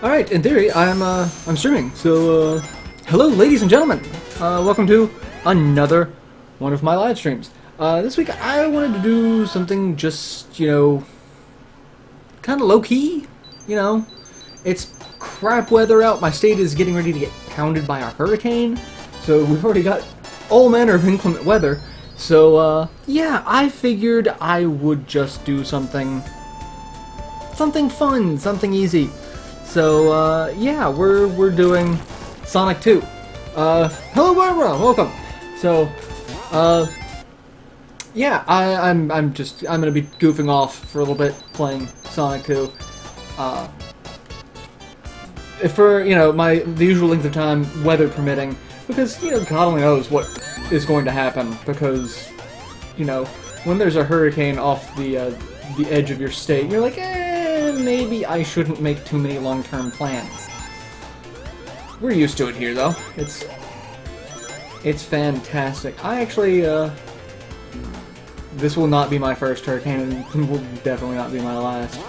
Alright, in theory, I'm streaming. So, hello, ladies and gentlemen. Welcome to another one of my live streams. This week I wanted to do something just, kind of low-key, It's crap weather out. My state is getting ready to get pounded by a hurricane. So we've already got all manner of inclement weather. So, yeah, I figured I would just do something fun, something easy. So, yeah, we're doing Sonic 2. Hello Barbara, welcome. So, yeah, I'm gonna be goofing off for a little bit playing Sonic 2. For, the usual length of time, weather permitting, because, God only knows what is going to happen, because, when there's a hurricane off the edge of your state, you're like, maybe I shouldn't make too many long-term plans. We're used to it here, though. It's fantastic. I actually, this will not be my first hurricane, and will definitely not be my last.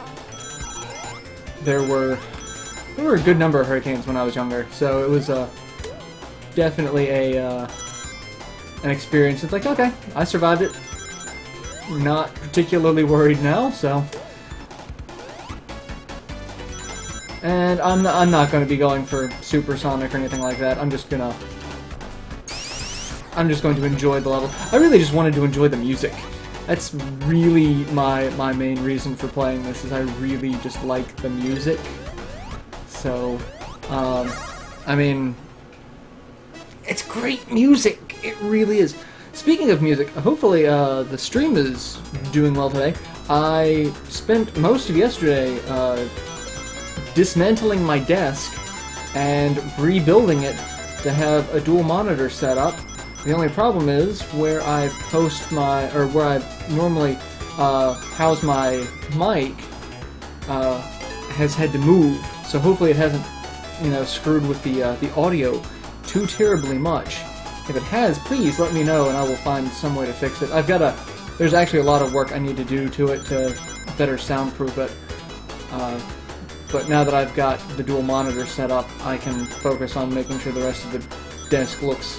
There were a good number of hurricanes when I was younger, so it was, definitely an experience. It's like, okay, I survived it. Not particularly worried now, so... And I'm not going to be going for supersonic or anything like that. I'm just going to enjoy the level. I really just wanted to enjoy the music. That's really my main reason for playing this, is I really just like the music. So, I mean, it's great music. It really is. Speaking of music, hopefully the stream is doing well today. I spent most of yesterday dismantling my desk and rebuilding it to have a dual monitor set up. The only problem is where I where I normally house my mic has had to move. So hopefully it hasn't, screwed with the audio too terribly much. If it has, please let me know and I will find some way to fix it. There's actually a lot of work I need to do to it to better soundproof it. But now that I've got the dual monitor set up, I can focus on making sure the rest of the desk looks,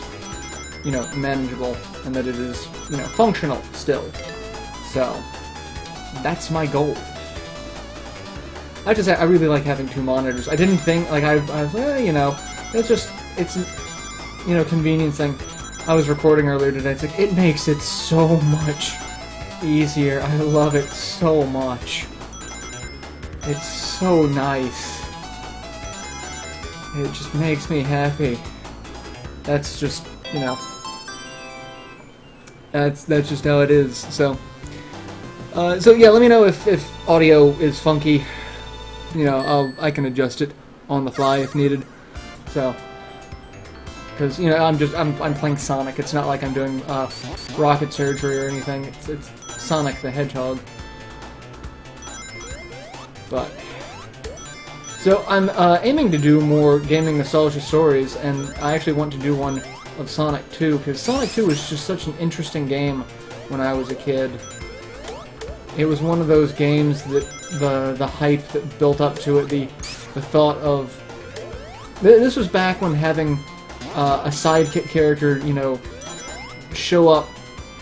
manageable, and that it is, functional still. So, that's my goal. I have to say, I really like having two monitors. I didn't think, like, I was, it's a convenience thing. I was recording earlier today, it's like, it makes it so much easier. I love it so much. It's so nice. It just makes me happy. That's just, that's just how it is. So yeah, let me know if audio is funky. I can adjust it on the fly if needed. So, because I'm playing Sonic. It's not like I'm doing rocket surgery or anything. It's Sonic the Hedgehog. But, so I'm aiming to do more gaming nostalgia stories, and I actually want to do one of Sonic 2, because Sonic 2 was just such an interesting game when I was a kid. It was one of those games that the hype that built up to it, the thought of... This was back when having a sidekick character, show up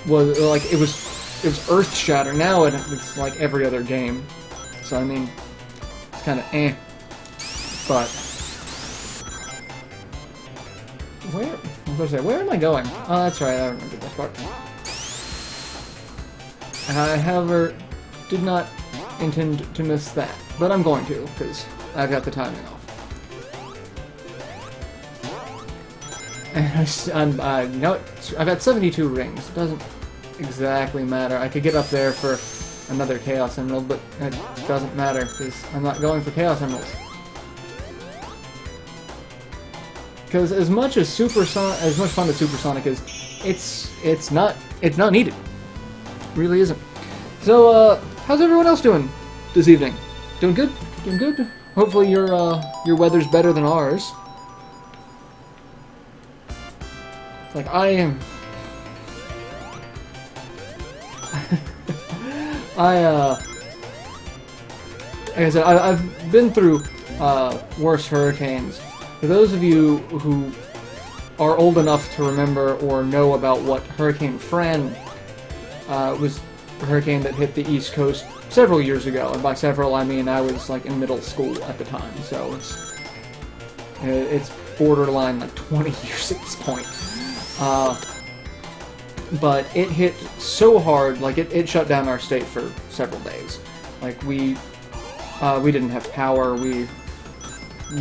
was, like, it was earth-shattering. Now it's like every other game. So, I mean, it's kind of but where am I going? Oh, that's right, I remember that part. And I, however, did not intend to miss that, but I'm going to, because I've got the timing off. And I've got 72 rings. It doesn't exactly matter. I could get up there for another Chaos Emerald, but it doesn't matter, because I'm not going for Chaos Emeralds. Because as much fun as Supersonic is, it's not needed. It really isn't. So, how's everyone else doing this evening? Doing good? Doing good? Hopefully your weather's better than ours. It's like, I am... like I said, I've been through worse hurricanes. For those of you who are old enough to remember or know about what Hurricane Fran was, a hurricane that hit the East Coast several years ago, and by several I mean I was like in middle school at the time, so it's borderline like 20 years at this point. But it hit so hard, like it shut down our state for several days. Like we didn't have power, we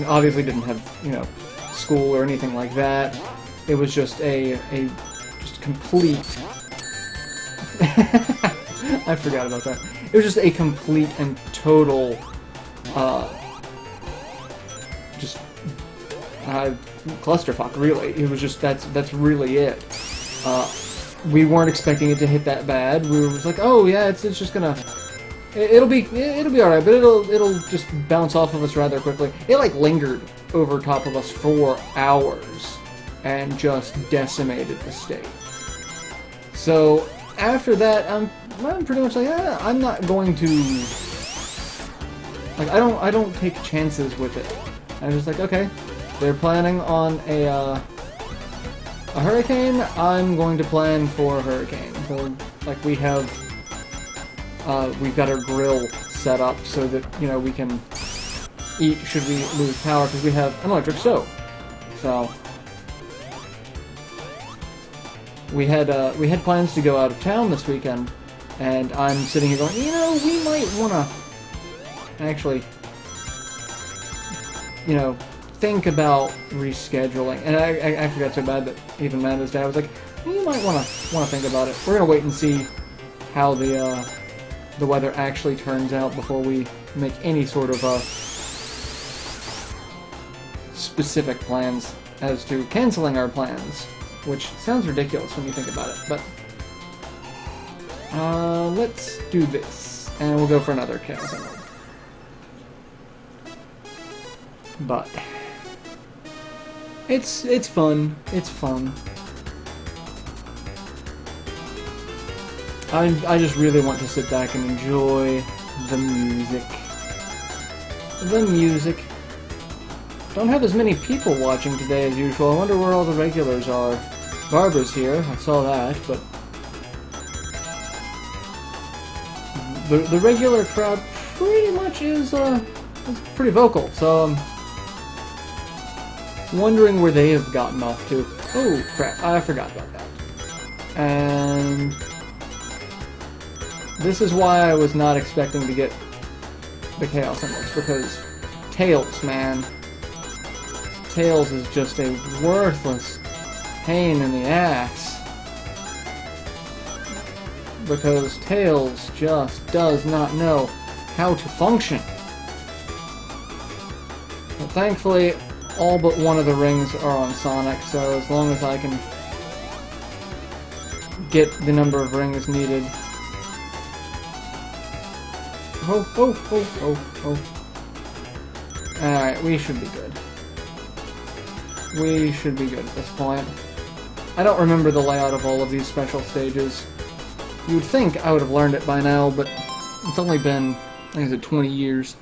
obviously didn't have, you know, school or anything like that. It was just just complete I forgot about that. It was just a complete and total clusterfuck, really. It was just that's really it. We weren't expecting it to hit that bad. We were just like, oh yeah, it's just gonna it'll be alright, but it'll just bounce off of us rather quickly. It like lingered over top of us for hours and just decimated the state. So after that, I'm pretty much like, I'm not going to, like, I don't take chances with it. I'm just like, okay, they're planning on a hurricane, I'm going to plan for a hurricane. So, like, we've got our grill set up so that, you know, we can eat should we lose power, because we have an electric stove. So we had plans to go out of town this weekend, and I'm sitting here going, you know, we might want to actually, you know, think about rescheduling. And I actually got so bad that even Amanda's dad was like, you might want to think about it. We're gonna wait and see how the weather actually turns out before we make any sort of specific plans as to canceling our plans, which sounds ridiculous when you think about it, but let's do this, and we'll go for another Chaos Emerald. But it's fun. It's fun. I just really want to sit back and enjoy the music. The music. Don't have as many people watching today as usual. I wonder where all the regulars are. Barbara's here, I saw that, but the regular crowd pretty much is pretty vocal, so I'm wondering where they have gotten off to. Oh crap, I forgot about that. And this is why I was not expecting to get the Chaos Emeralds, because Tails, man. Tails is just a worthless pain in the ass. Because Tails just does not know how to function. But thankfully, all but one of the rings are on Sonic, so as long as I can get the number of rings needed. Alright, we should be good. We should be good at this point. I don't remember the layout of all of these special stages. You would think I would have learned it by now, but it's only been, I think it's 20 years.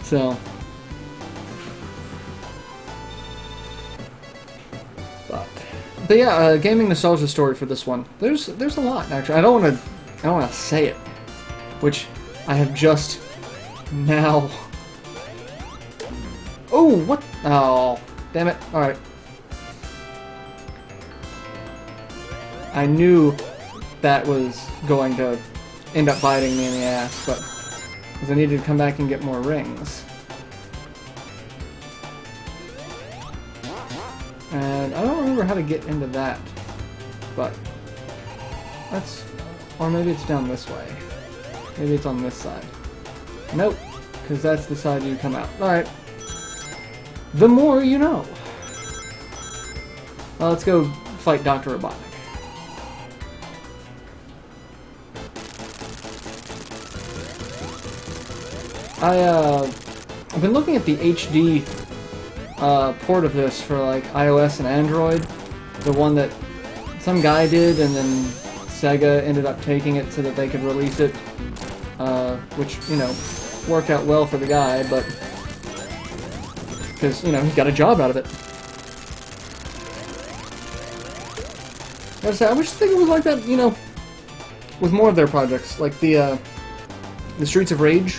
So. But yeah, gaming nostalgia story for this one. There's a lot, actually. I don't want to say it, which I have just now. Oh, what? Oh, damn it! All right. I knew that was going to end up biting me in the ass, but because I needed to come back and get more rings. And I don't remember how to get into that, but that's, or maybe it's down this way. Maybe it's on this side. Nope, because that's the side you come out. Alright. The more you know. Well, let's go fight Dr. Robotnik. I've been looking at the HD port of this for like iOS and Android, the one that some guy did, and then Sega ended up taking it so that they could release it, which, you know, worked out well for the guy, but because, you know, he got a job out of it. I wish it was like that, you know, with more of their projects, like the Streets of Rage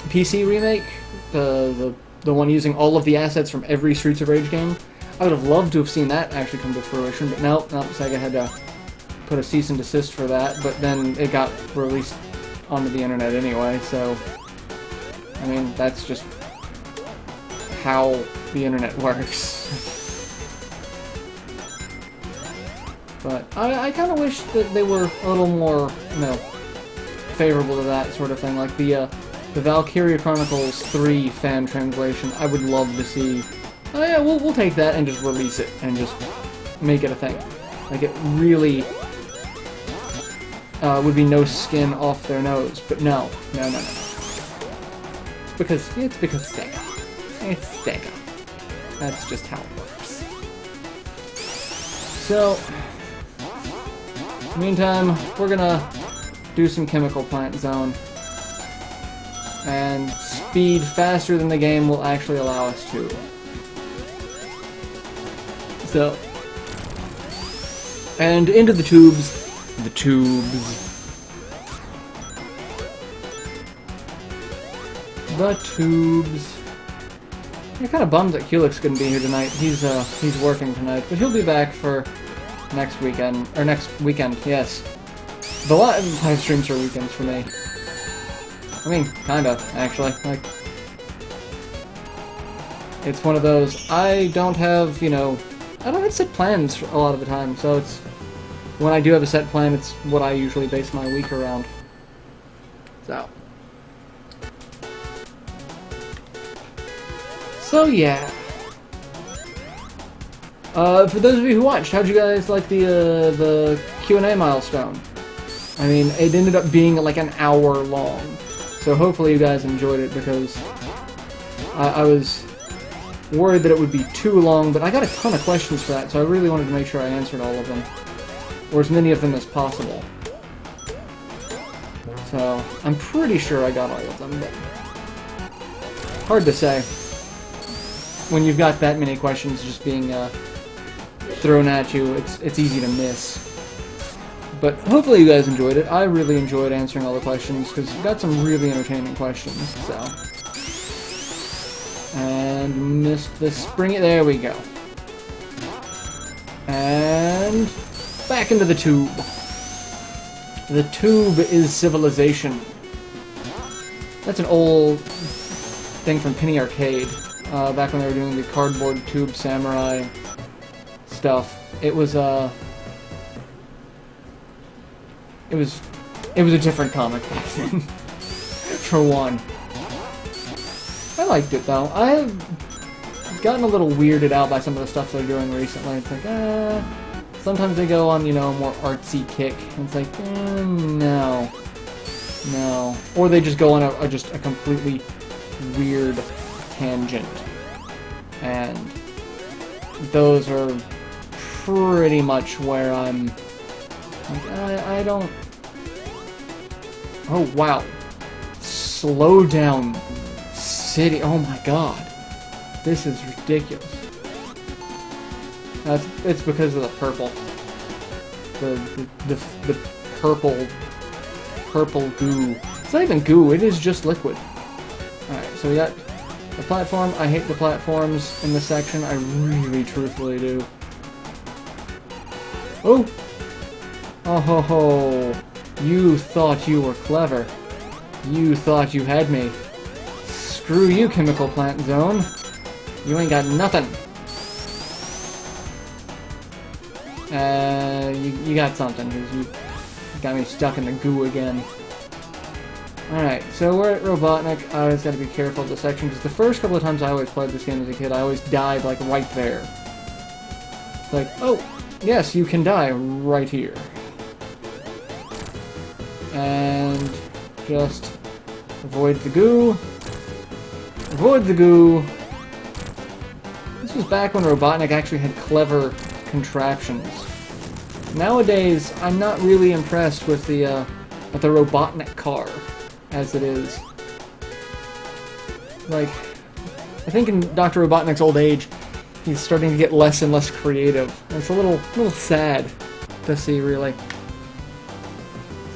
PC remake, the one using all of the assets from every Streets of Rage game. I would have loved to have seen that actually come to fruition, but no, Sega had to put a cease and desist for that, but then it got released onto the internet anyway, so, I mean, that's just how the internet works. But I kind of wish that they were a little more, you know, favorable to that sort of thing, like the Valkyria Chronicles 3 fan translation. I would love to see. Oh yeah, we'll take that and just release it and just make it a thing. Like, it really would be no skin off their nose, but no. It's because Sega. It's Sega. That's just how it works. So, meantime, we're gonna do some Chemical Plant Zone. And speed faster than the game will actually allow us to. So, and into the tubes. The tubes. I'm kind of bummed that Kulik's couldn't be here tonight. He's working tonight, but he'll be back for next weekend, yes. The live streams are weekends for me. I mean, kinda, actually. Like, it's one of those, I don't have, you know, I don't have set plans a lot of the time, so it's, when I do have a set plan, it's what I usually base my week around. So yeah. For those of you who watched, how'd you guys like the Q&A milestone? I mean, it ended up being like an hour long. So hopefully you guys enjoyed it, because I was worried that it would be too long, but I got a ton of questions for that, so I really wanted to make sure I answered all of them. Or as many of them as possible. So, I'm pretty sure I got all of them, but hard to say. When you've got that many questions just being thrown at you, it's easy to miss. But hopefully you guys enjoyed it. I really enjoyed answering all the questions, because you got some really entertaining questions, so. And missed the spring. There we go. And back into the tube. The tube is civilization. That's an old thing from Penny Arcade. Back when they were doing the cardboard tube samurai stuff. It was a different comic back then. For one. I liked it though. I've gotten a little weirded out by some of the stuff they're doing recently. It's like, sometimes they go on, you know, a more artsy kick. And it's like, no. Or they just go on just a completely weird tangent. And those are pretty much where I'm like, I don't... Oh, wow. Slow down city. Oh my god. This is ridiculous. It's because of the purple. The purple goo. It's not even goo, it is just liquid. Alright, so we got the platform. I hate the platforms in this section. I really, truthfully do. Oh! Oh ho ho! You thought you were clever. You thought you had me. Screw you, Chemical Plant Zone. You ain't got nothing. You got something, because you got me stuck in the goo again. Alright, so we're at Robotnik. I always gotta be careful of this section, because the first couple of times I always played this game as a kid, I always died, like, right there. It's like, oh, yes, you can die right here. And just avoid the goo. Avoid the goo. This was back when Robotnik actually had clever contraptions. Nowadays, I'm not really impressed with the Robotnik car, as it is. Like, I think in Dr. Robotnik's old age, he's starting to get less and less creative. And it's a little sad to see, really.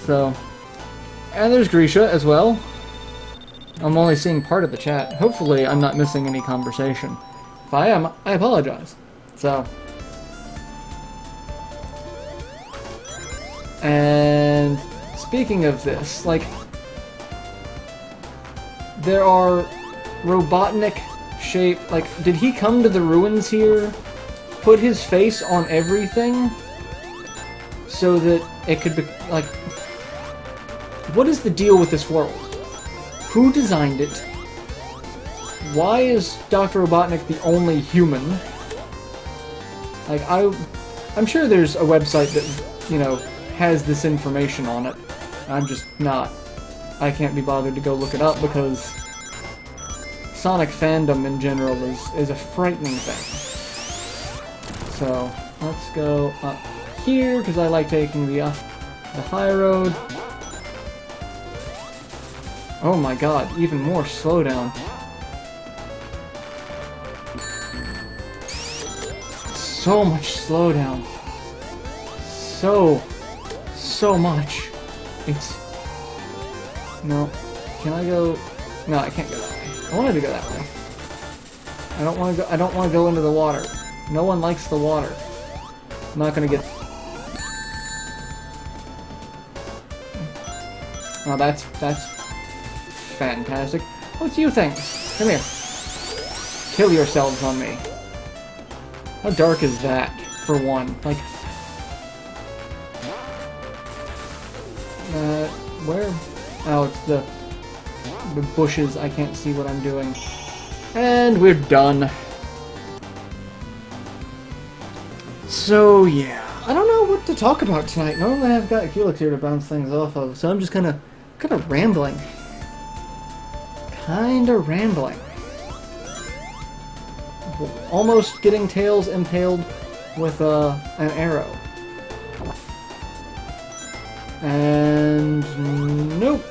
So, and there's Grisha as well. I'm only seeing part of the chat. Hopefully I'm not missing any conversation. If I am, I apologize. So, and speaking of this, like, there are Robotnik shape, like, did he come to the ruins here, put his face on everything, so that it could be, like, what is the deal with this world? Who designed it? Why is Dr. Robotnik the only human? Like, I'm sure there's a website that, you know, has this information on it. I'm just not. I can't be bothered to go look it up because Sonic fandom in general is a frightening thing. So, let's go up here, because I like taking the high road. Oh my god, even more slowdown. So much slowdown. So much. It's... No. Can I go... No, I can't go that way. I wanted to go that way. I don't want to go into the water. No one likes the water. I'm not gonna get... Oh, that's fantastic. What's you think? Come here. Kill yourselves on me. How dark is that, for one? Like... where? Oh, it's the bushes. I can't see what I'm doing. And we're done. So, yeah. I don't know what to talk about tonight. Normally I've got Helix here to bounce things off of, so I'm just kind of rambling. Kinda rambling. Almost getting Tails impaled with an arrow. And nope.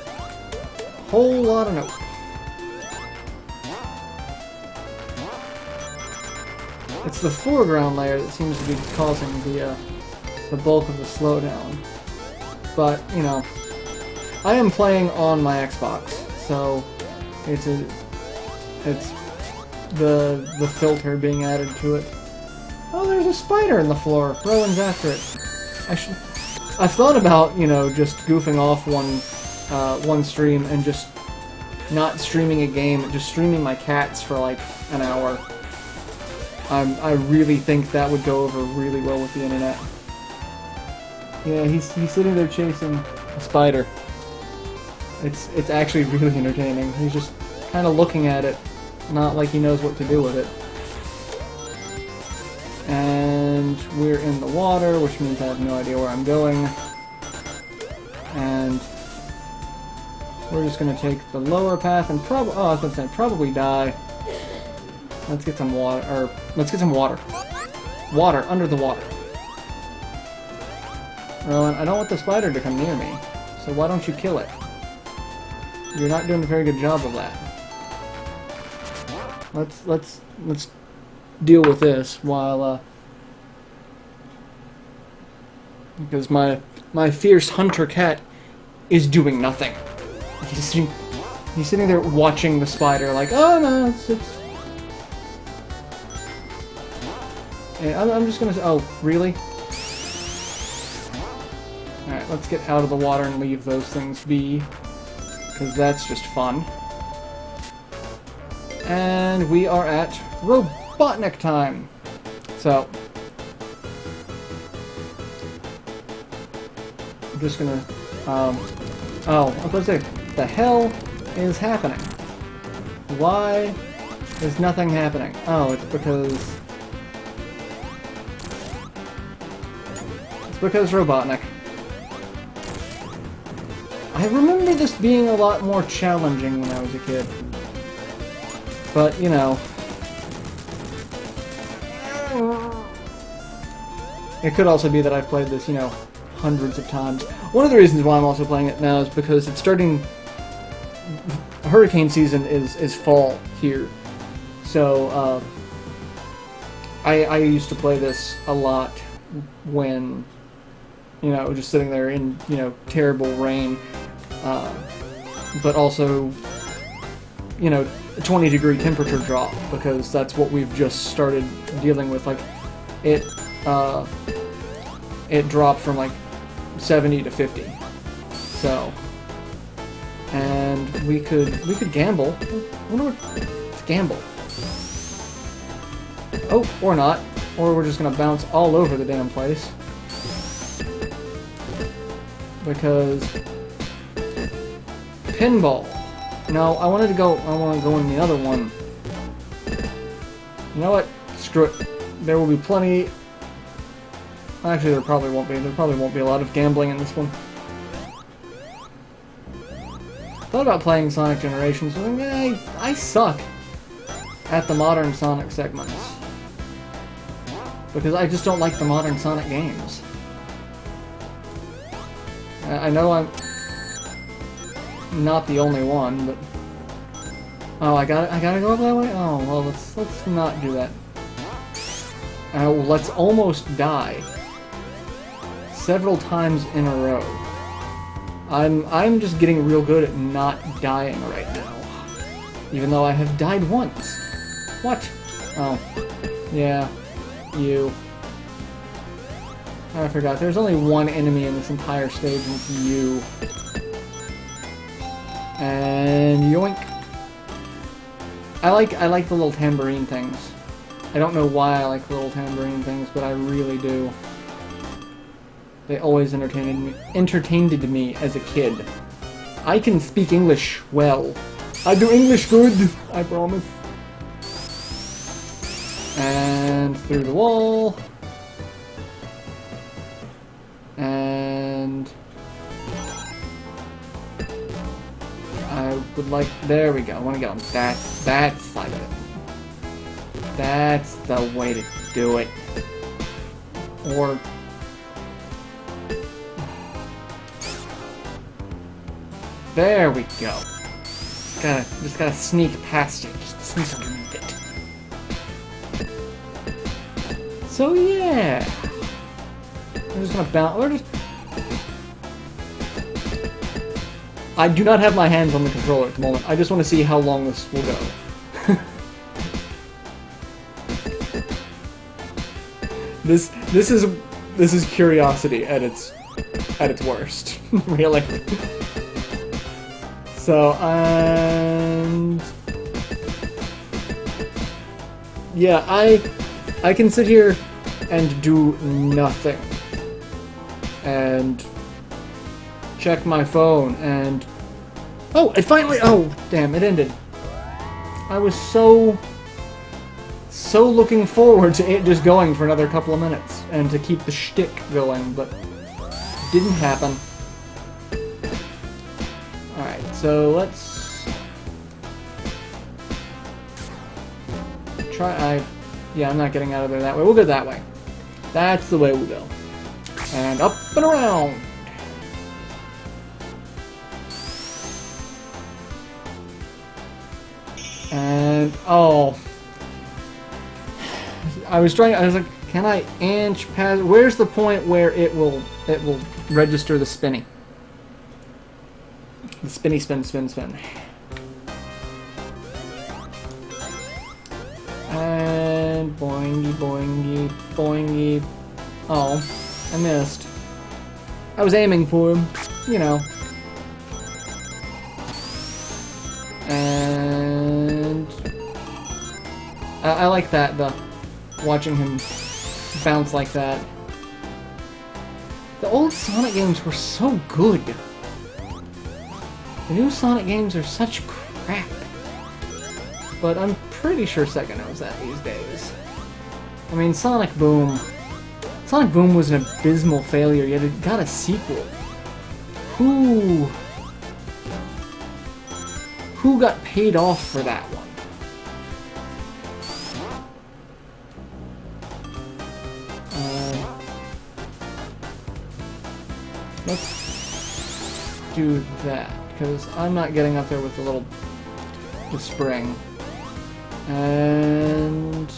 Whole lot of nope. It's the foreground layer that seems to be causing the bulk of the slowdown. But, you know, I am playing on my Xbox, so it's the filter being added to it. Oh, there's a spider in the floor. Rowan's after it. I've thought about, you know, just goofing off one stream and just not streaming a game, just streaming my cats for like an hour. I really think that would go over really well with the internet. Yeah, he's sitting there chasing a spider. It's actually really entertaining. He's just kind of looking at it, not like he knows what to do with it. And we're in the water, which means I have no idea where I'm going. And we're just gonna take the lower path and probably die. Let's get some water, or let's get some water. Water, under the water. Rowan, I don't want the spider to come near me, so why don't you kill it? You're not doing a very good job of that. Let's deal with this while because my fierce hunter cat is doing nothing. He's sitting there watching the spider like, oh no, it's and I'm just gonna say, oh really? Alright, let's get out of the water and leave those things be, because that's just fun. And we are at Robotnik time. So, I'm just gonna, oh, I was supposed to say, the hell is happening? Why is nothing happening? Oh, it's because Robotnik. I remember this being a lot more challenging when I was a kid. But, you know, it could also be that I've played this, you know, hundreds of times. One of the reasons why I'm also playing it now is because it's starting... hurricane season is fall here. So I used to play this a lot when, you know, just sitting there in, you know, terrible rain, but also, you know, a 20-degree temperature drop, because that's what we've just started dealing with. Like, it dropped from like 70 to 50. So, and we could gamble. I wonder what, let's gamble. Oh, or not. Or we're just gonna bounce all over the damn place. Because pinball. No, I want to go in the other one. You know what? Screw it. There will be plenty. Actually, there probably won't be. There probably won't be a lot of gambling in this one. Thought about playing Sonic Generations, but I suck at the modern Sonic segments. Because I just don't like the modern Sonic games. I know I'm not the only one, but... Oh, I gotta go up that way? Oh, well, let's not do that. Let's almost die. Several times in a row. I'm just getting real good at not dying right now. Even though I have died once. What? Oh. Yeah. You. I forgot. There's only one enemy in this entire stage, and it's you. And yoink. I like the little tambourine things. I don't know why I like the little tambourine things, but I really do. They always entertained me as a kid. I can speak English well. I do English good, I promise. And through the wall. And I would like, there we go. I want to get on that side of it. That's the way to do it. Or there we go. Just gotta sneak past it. Just sneak underneath it. So yeah, we're just gonna bounce. I do not have my hands on the controller at the moment. I just want to see how long this will go. This is curiosity at its worst, really. So, and yeah, I can sit here and do nothing and check my phone and oh, it finally, oh damn, it ended. I was so looking forward to it just going for another couple of minutes and to keep the shtick going, but it didn't happen. Alright, so let's try. Yeah, I'm not getting out of there that way. We'll go that way. That's the way we'll go. And up and around. And oh, I was like, can I inch past? Where's the point where it will register the spinny? The spinny spin spin spin. And boingy boingy boingy. Oh, I missed. I was aiming for him, you know. And I like that, watching him bounce like that. The old Sonic games were so good. The new Sonic games are such crap. But I'm pretty sure Sega knows that these days. I mean, Sonic Boom. Sonic Boom was an abysmal failure, yet it got a sequel. Who got paid off for that one? Let's do that, because I'm not getting up there with the little the spring. And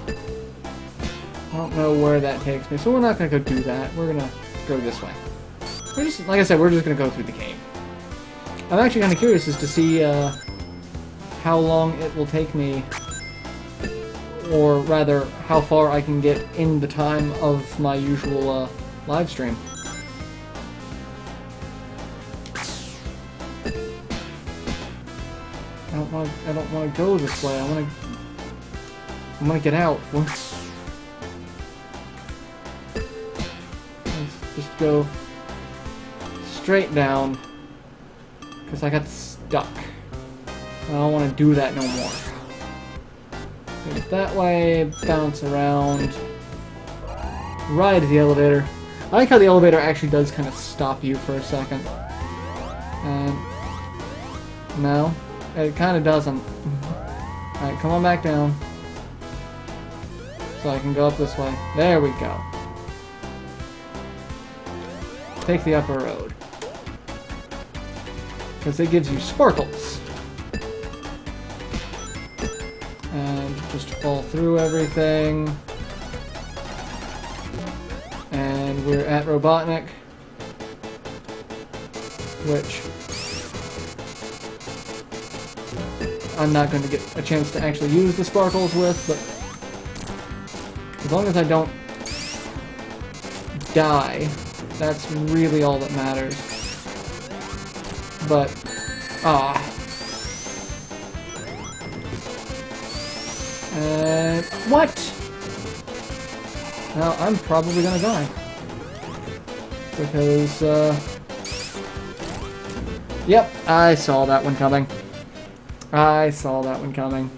I don't know where that takes me, so we're not going to go do that. We're going to go this way. We're just, like I said, we're just going to go through the cave. I'm actually kind of curious as to see how long it will take me, or rather, how far I can get in the time of my usual live stream. I don't want to go this way. I want to get out. Let's just go straight down, because I got stuck. I don't want to do that no more. Go that way, bounce around, ride the elevator. I like how the elevator actually does kind of stop you for a second. And no, it kind of doesn't. Alright, come on back down. So I can go up this way. There we go. Take the upper road. Because it gives you sparkles. And just fall through everything. And we're at Robotnik. Which I'm not going to get a chance to actually use the sparkles with, but as long as I don't die, that's really all that matters. But, what? Now, I'm probably gonna die. Because, yep, I saw that one coming. I saw that one coming.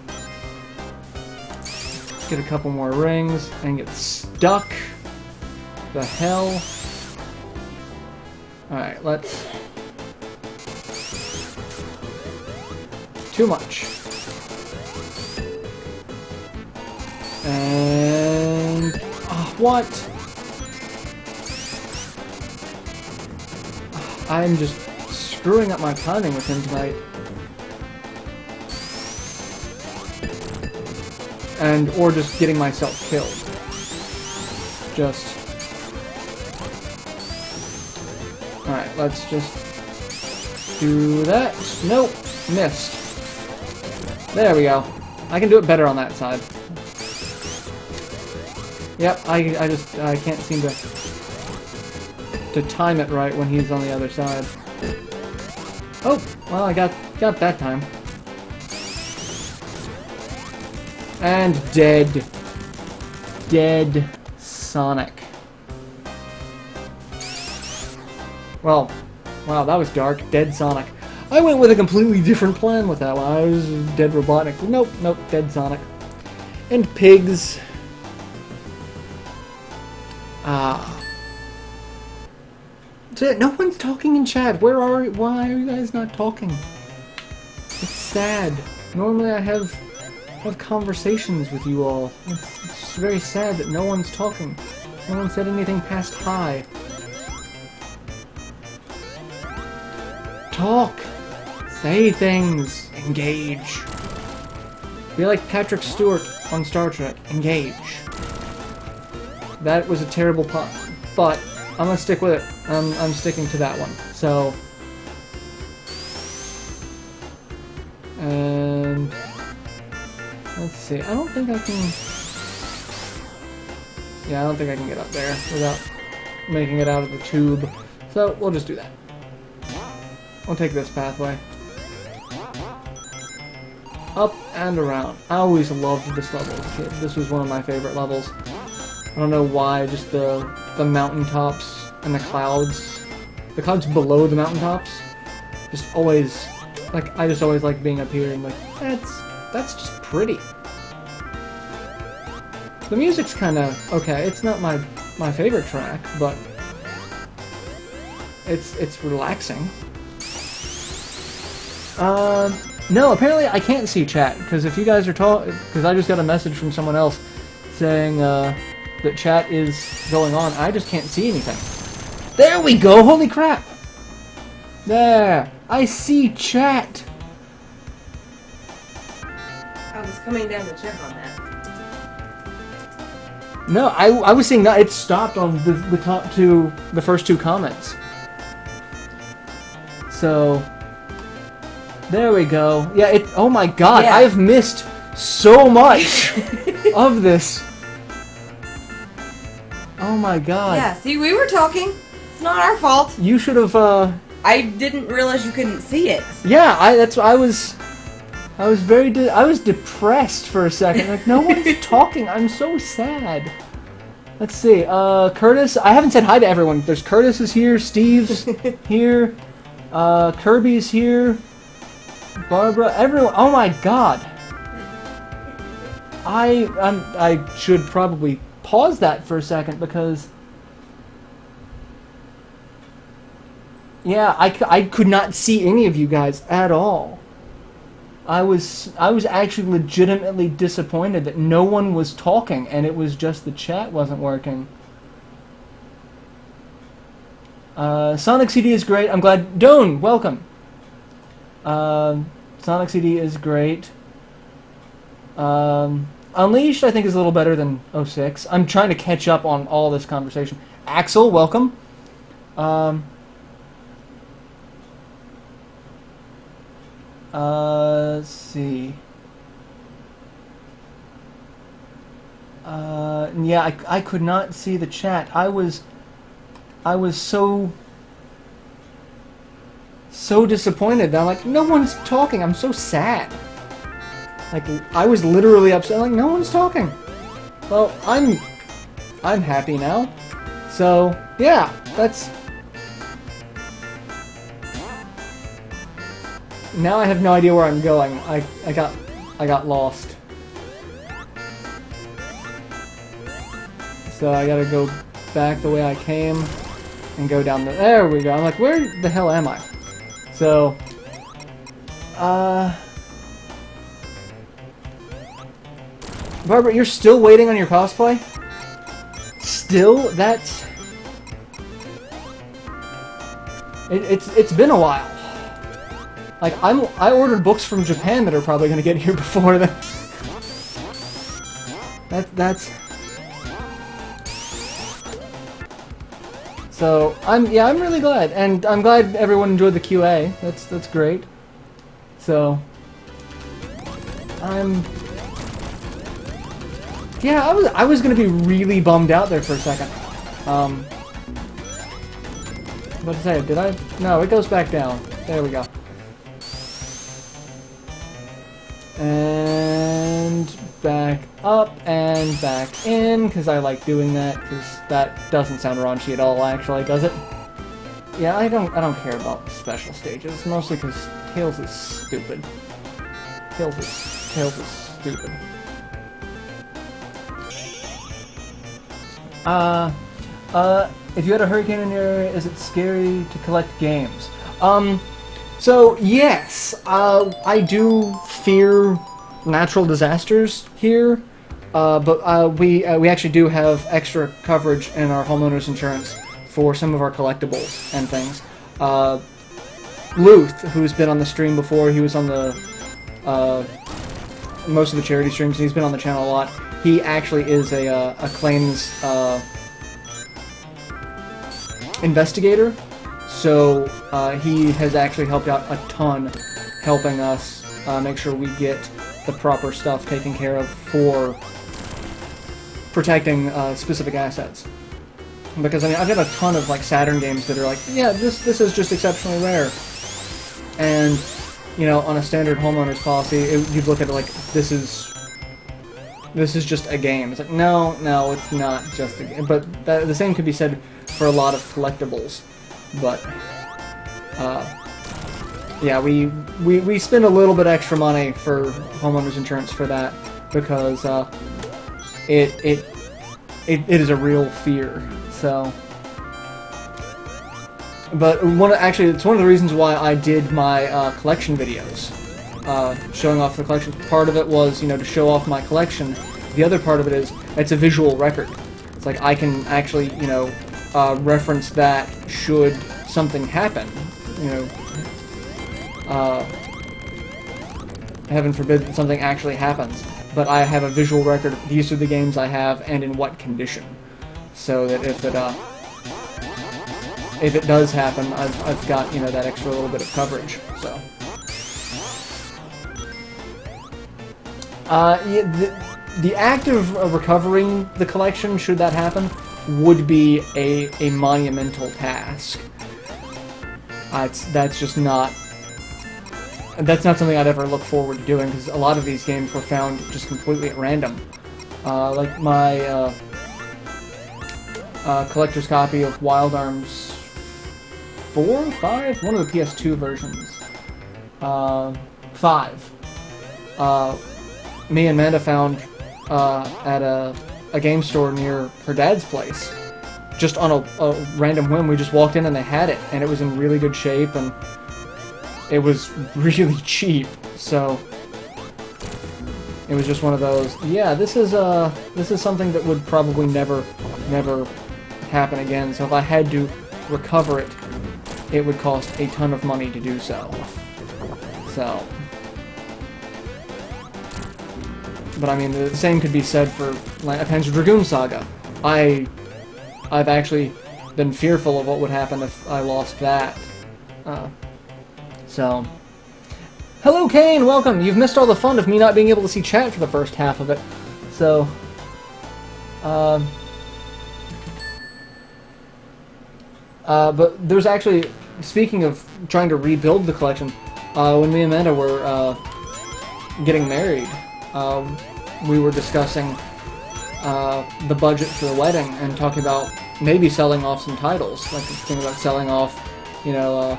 Get a couple more rings and get stuck. The hell? Alright, let's... Too much. And... what? I'm just screwing up my timing with him tonight. And, or just getting myself killed. Just... Alright, let's just do that. Nope, missed. There we go. I can do it better on that side. Yep, I can't seem to time it right when he's on the other side. Oh, well, I got that time. And dead. Dead Sonic. Well, wow, that was dark. Dead Sonic. I went with a completely different plan with that one. I was dead Robotnik. Nope, nope, dead Sonic. And pigs. No one's talking in chat. Why are you guys not talking? It's sad. Normally I have conversations with you all. It's very sad that no one's talking. No one said anything past hi. Talk! Say things! Engage! Be like Patrick Stewart on Star Trek. Engage. That was a terrible pun, but I'm gonna stick with it. I'm sticking to that one. So... And... Let's see, I don't think I can... Yeah, I don't think I can get up there without making it out of the tube. So, we'll just do that. We'll take this pathway. Up and around. I always loved this level as a kid. This was one of my favorite levels. I don't know why, just the mountaintops and the clouds. The clouds below the mountaintops. Just always... Like, I just always like being up here and like, that's just pretty. The music's kinda okay. It's not my favorite track, but it's relaxing. No, apparently I can't see chat, because if you guys are because I just got a message from someone else saying, that chat is going on. I just can't see anything. There we go! Holy crap! There! I see chat! was coming down to check on that. No, I was seeing that it stopped on the top two, the first two comments. So there we go. Yeah, oh my god, Yeah. I've missed so much of this. Oh my god. Yeah, see, we were talking. It's not our fault. You should have, I didn't realize you couldn't see it. yeah, I was depressed for a second. Like, no one's talking. I'm so sad. Let's see. Curtis, I haven't said hi to everyone. There's Curtis is here, Steve's here, Kirby's here, Barbara, everyone. Oh my god. I should probably pause that for a second because yeah, I could not see any of you guys at all. I was actually legitimately disappointed that no one was talking and it was just the chat wasn't working. Sonic CD is great. I'm glad. Doan, welcome. Sonic CD is great. Unleashed, I think, is a little better than 06. I'm trying to catch up on all this conversation. Axel, welcome. Let's see. Yeah, I could not see the chat. I was so disappointed that I'm like, no one's talking. I'm so sad. Like, I was literally upset. Like, no one's talking. Well, I'm happy now. So yeah, that's. Now I have no idea where I'm going. I got lost. So I gotta go back the way I came and go down there we go. I'm like, where the hell am I? So Barbara, you're still waiting on your cosplay? Still? That's it's been a while. Like, I ordered books from Japan that are probably gonna get here before that. That's. So I'm really glad, and I'm glad everyone enjoyed the QA. That's great. So yeah, I was gonna be really bummed out there for a second. What to say? Did I? No, it goes back down. There we go. And back up and back in, because I like doing that, because that doesn't sound raunchy at all, actually, does it? Yeah, I don't care about special stages, mostly because Tails is stupid. Tails is stupid. If you had a hurricane in your area, is it scary to collect games? So yes, I do fear natural disasters here, but we actually do have extra coverage in our homeowners insurance for some of our collectibles and things. Luth, who's been on the stream before, he was on the most of the charity streams, and he's been on the channel a lot. He actually is a claims investigator. So he has actually helped out a ton, helping us make sure we get the proper stuff taken care of for protecting specific assets. Because I mean, I've got a ton of like Saturn games that are like, yeah, this is just exceptionally rare, and you know, on a standard homeowner's policy, you'd look at it like this is just a game. It's like no, it's not just a game. But the same could be said for a lot of collectibles. But yeah, we spend a little bit extra money for homeowners insurance for that because it is a real fear. So, but it's one of the reasons why I did my collection videos, showing off the collection. Part of it was, you know, to show off my collection. The other part of it is it's a visual record. It's like I can actually, you know, reference that should something happen, you know. heaven forbid that something actually happens, but I have a visual record of these are the games I have and in what condition, so that if it does happen, I've got, you know, that extra little bit of coverage. So, yeah, the act of recovering the collection, should that happen, would be a monumental task. That's just not. That's not something I'd ever look forward to doing, because a lot of these games were found just completely at random. Like my collector's copy of Wild Arms 4? 5? One of the PS2 versions. 5. Me and Amanda found at a game store near her dad's place. Just on a random whim, we just walked in and they had it, and it was in really good shape, and it was really cheap, so it was just one of those. Yeah, this is something that would probably never happen again. So if I had to recover it, it would cost a ton of money to do so. So, but I mean, the same could be said for Panzer Dragoon Saga. I've actually been fearful of what would happen if I lost that. So, hello Kane, welcome! You've missed all the fun of me not being able to see chat for the first half of it. So, but there's actually, speaking of trying to rebuild the collection, when me and Amanda were getting married, we were discussing the budget for the wedding and talking about maybe selling off some titles, like thinking about selling off, you know,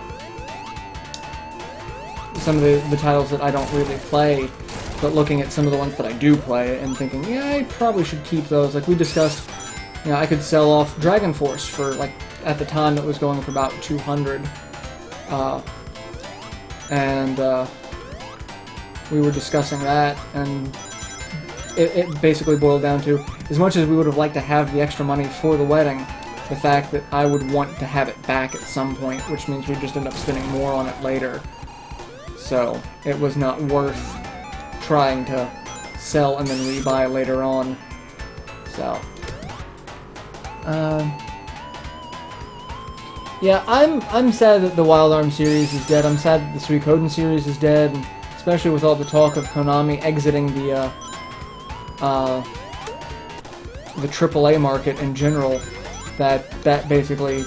some of the titles that I don't really play, but looking at some of the ones that I do play and thinking, yeah, I probably should keep those. Like we discussed, you know, I could sell off Dragon Force for, like, at the time it was going for about 200, and we were discussing that, and it basically boiled down to, as much as we would have liked to have the extra money for the wedding, the fact that I would want to have it back at some point, which means we'd just end up spending more on it later. So, it was not worth trying to sell and then rebuy later on. So, yeah, I'm sad that the Wild Arms series is dead. I'm sad that the Suikoden series is dead, and especially with all the talk of Konami exiting the AAA market in general. That basically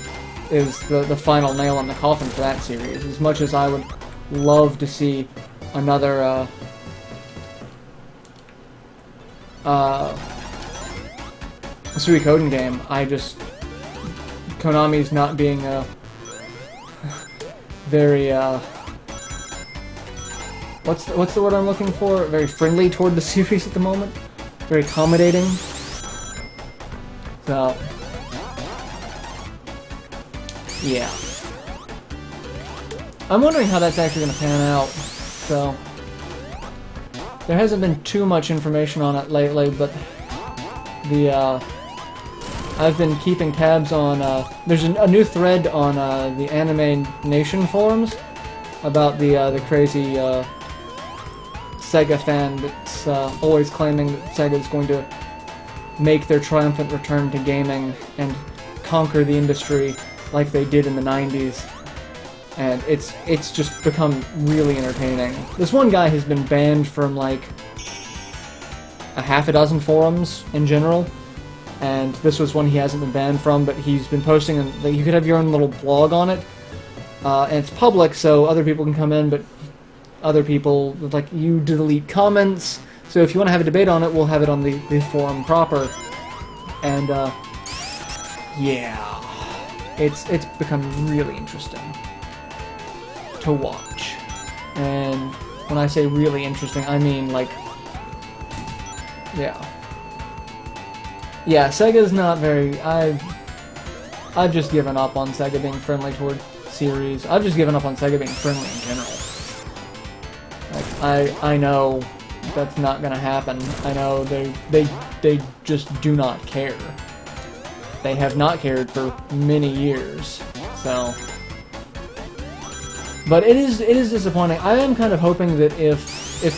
is the final nail in the coffin for that series. As much as I would love to see another Suikoden game, Konami's not being very what's the word I'm looking for? Very friendly toward the series at the moment. Very accommodating. So, yeah. I'm wondering how that's actually going to pan out. So, there hasn't been too much information on it lately, but I've been keeping tabs on, there's a new thread on the Anime Nation forums about the crazy Sega fan that's always claiming that Sega is going to make their triumphant return to gaming and conquer the industry like they did in the 90s. And it's just become really entertaining. This one guy has been banned from like a half a dozen forums in general, and this was one he hasn't been banned from, but he's been posting, and like, you could have your own little blog on it, and it's public, so other people can come in, but other people, like, you delete comments, so if you want to have a debate on it, we'll have it on the forum proper, and yeah, it's become really interesting to watch. And when I say really interesting, I mean, like, yeah, Sega's not very, I've just given up on Sega being friendly toward series. I've just given up on Sega being friendly in general. Like, I know that's not gonna happen. I know they just do not care. They have not cared for many years, so But it is disappointing. I am kind of hoping that if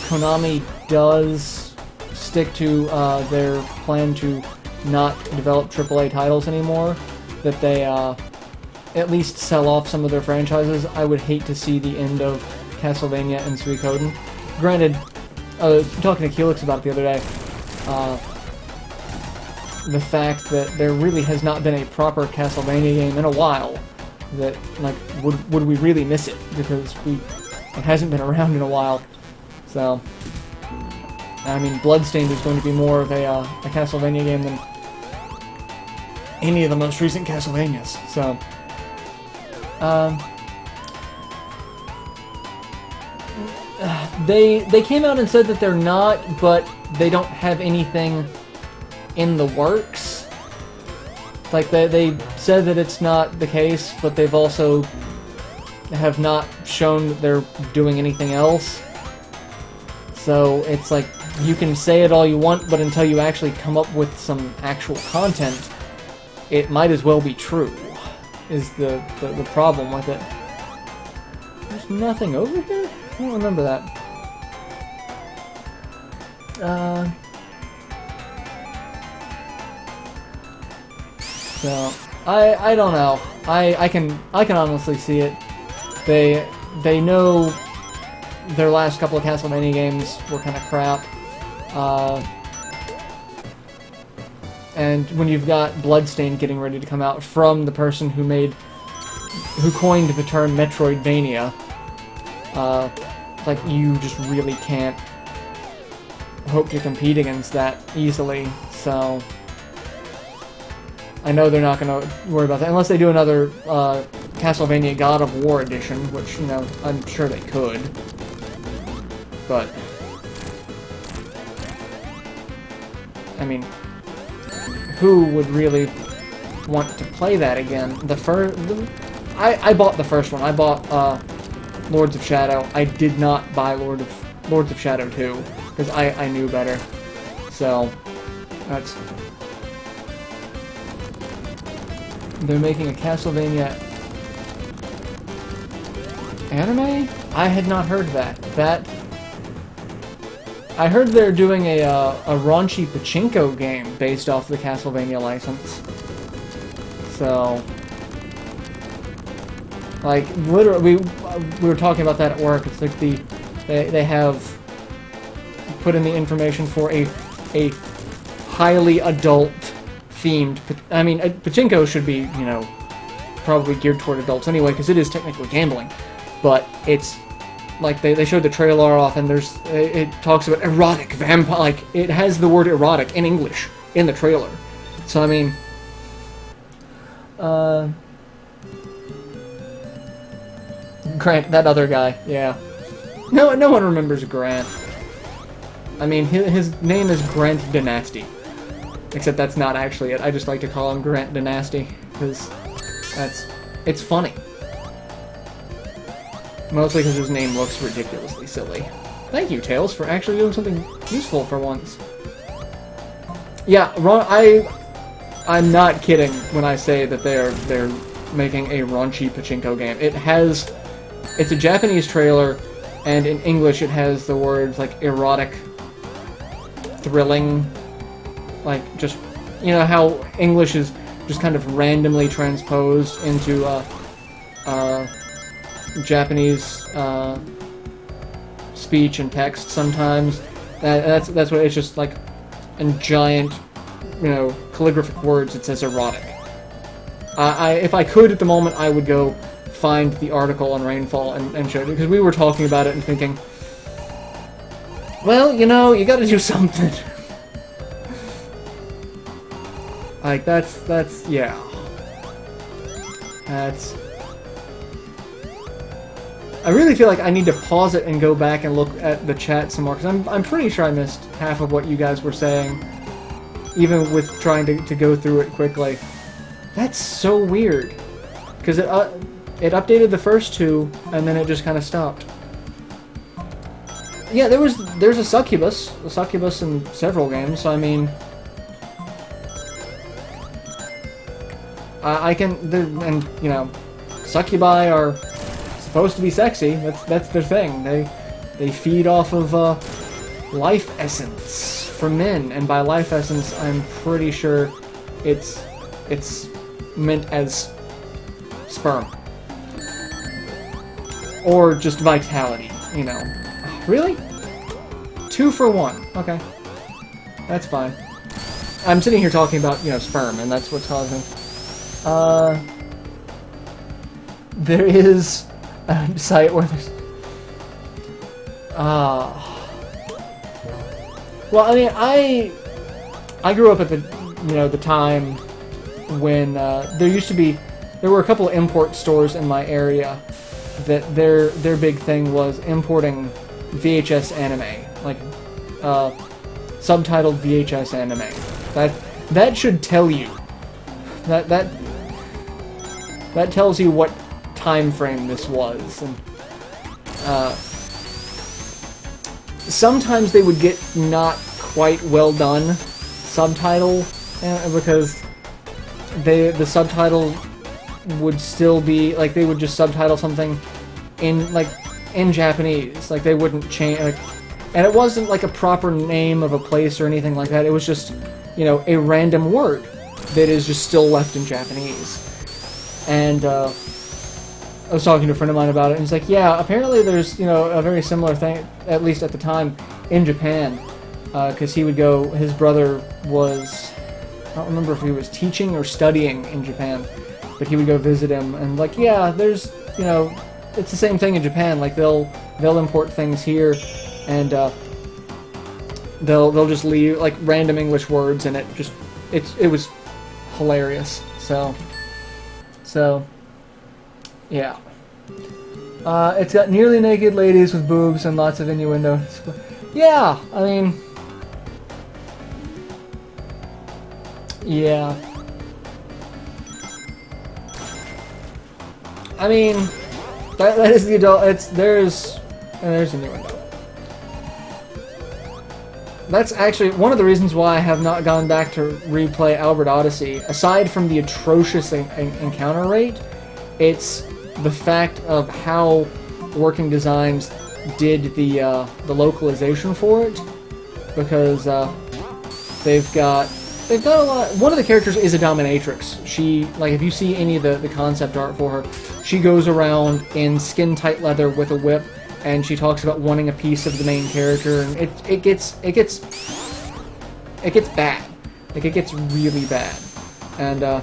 Konami does stick to their plan to not develop AAA titles anymore, that they at least sell off some of their franchises. I would hate to see the end of Castlevania and Suikoden. Granted, talking to Keelix about it the other day, the fact that there really has not been a proper Castlevania game in a while, that, like, would we really miss it? Because it hasn't been around in a while. So, I mean, Bloodstained is going to be more of a Castlevania game than any of the most recent Castlevanias. So, they came out and said that they're not, but they don't have anything in the works. Like, they said that it's not the case, but they've also have not shown that they're doing anything else. So it's like, you can say it all you want, but until you actually come up with some actual content, it might as well be true, is the problem with it. There's nothing over here? I don't remember that. So, I don't know. I can honestly see it. They know their last couple of Castlevania games were kind of crap. And when you've got Bloodstained getting ready to come out from the person who coined the term Metroidvania, like, you just really can't hope to compete against that easily. So I know they're not going to worry about that unless they do another Castlevania God of War edition, which, you know, I'm sure they could. But I mean, who would really want to play that again? I bought the first one. I bought Lords of Shadow. I did not buy Lords of Shadow 2 because I knew better. So that's. They're making a Castlevania anime? I had not heard that. I heard they're doing a raunchy pachinko game based off the Castlevania license. So, like, literally, we were talking about that at work. It's like they have put in the information for a highly adult themed. I mean, pachinko should be, you know, probably geared toward adults anyway, because it is technically gambling. But it's like they showed the trailer off, and it talks about erotic vampire. Like, it has the word erotic in English in the trailer. So I mean, Grant, that other guy, yeah. No one remembers Grant. I mean, his name is Grant Dynasty. Except that's not actually it. I just like to call him Grant Dynasty, because it's funny. Mostly because his name looks ridiculously silly. Thank you, Tails, for actually doing something useful for once. Yeah, I'm not kidding when I say that they're making a raunchy pachinko game. It's a Japanese trailer, and in English it has the words like erotic, thrilling, like, just, you know how English is just kind of randomly transposed into Japanese speech and text sometimes. That's what it's just like, in giant, you know, calligraphic words. It says erotic. If I could at the moment, I would go find the article on Rainfall and show it, because we were talking about it and thinking, well, you know, you got to do something. Like, yeah. I really feel like I need to pause it and go back and look at the chat some more, because I'm pretty sure I missed half of what you guys were saying, even with trying to go through it quickly. That's so weird, because it updated the first two, and then it just kind of stopped. Yeah, there's a succubus in several games, so I mean, and you know, succubi are supposed to be sexy. That's their thing. They feed off of life essence from men, and by life essence, I'm pretty sure it's meant as sperm or just vitality. You know, really? 2 for 1. Okay, that's fine. I'm sitting here talking about, you know, sperm, and that's what's causing. There is a site where there's... Well, I mean, I grew up at the, you know, the time when there were a couple of import stores in my area that their big thing was importing VHS anime, like subtitled VHS anime. That should tell you. That tells you what time frame this was. And sometimes they would get not quite well done subtitle, because the subtitle would still be like, they would just subtitle something in Japanese, like they wouldn't change, like, and it wasn't like a proper name of a place or anything like that. It was just, you know, a random word that is just still left in Japanese. And I was talking to a friend of mine about it, and he's like, yeah, apparently there's, you know, a very similar thing, at least at the time, in Japan, because he would go, his brother was, I don't remember if he was teaching or studying in Japan, but he would go visit him, and like, yeah, there's, you know, it's the same thing in Japan, like they'll import things here, and they'll just leave like random English words, and it was hilarious. So yeah. It's got nearly naked ladies with boobs and lots of innuendo. Yeah, I mean, yeah. I mean, that is the adult. There's innuendo. That's actually one of the reasons why I have not gone back to replay Albert Odyssey. Aside from the atrocious encounter rate, it's the fact of how Working Designs did the localization for it, because they've got a lot. One of the characters is a dominatrix. She, like, if you see any of the concept art for her, she goes around in skin tight leather with a whip, and she talks about wanting a piece of the main character, and it gets bad. Like, it gets really bad, and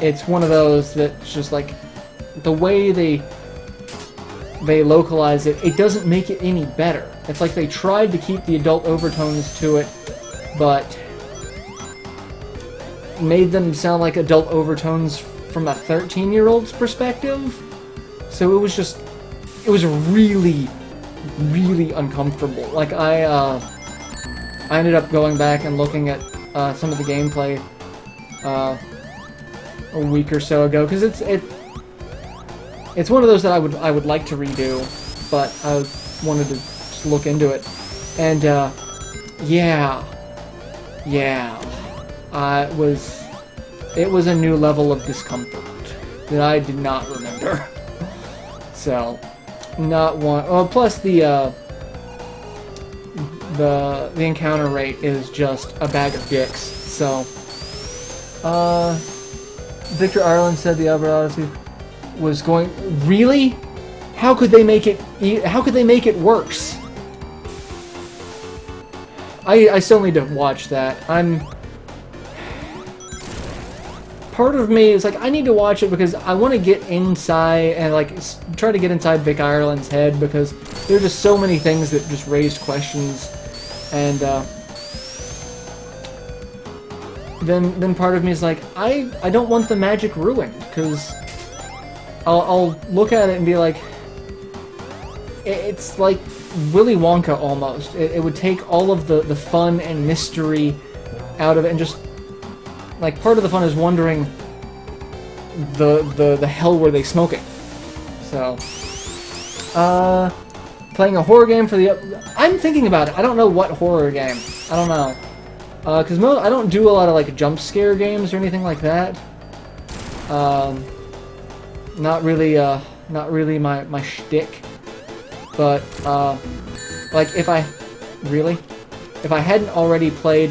it's one of those that's just like, the way they localize it, it doesn't make it any better. It's like they tried to keep the adult overtones to it, but made them sound like adult overtones from a 13-year-old's perspective. So it was really, really uncomfortable. Like, I ended up going back and looking at some of the gameplay a week or so ago, because it's one of those that I would like to redo, but I wanted to just look into it, and yeah, it was a new level of discomfort that I did not remember. So, not one. Well, plus the encounter rate is just a bag of dicks. So, Victor Ireland said the Albert Odyssey was going. Really? How could they make it? How could they make it worse? I still need to watch that. Part of me is like, I need to watch it because I want to get inside and like try to get inside Vic Ireland's head, because there are just so many things that just raised questions, and then part of me is like, I don't want the magic ruined, because I'll look at it and be like, it's like Willy Wonka almost. It would take all of the fun and mystery out of it, and just like, part of the fun is wondering the hell were they smoking. So, playing a horror game for the. I'm thinking about it. I don't know what horror game. I don't know, because I don't do a lot of like jump scare games or anything like that. not really my shtick. But like if I hadn't already played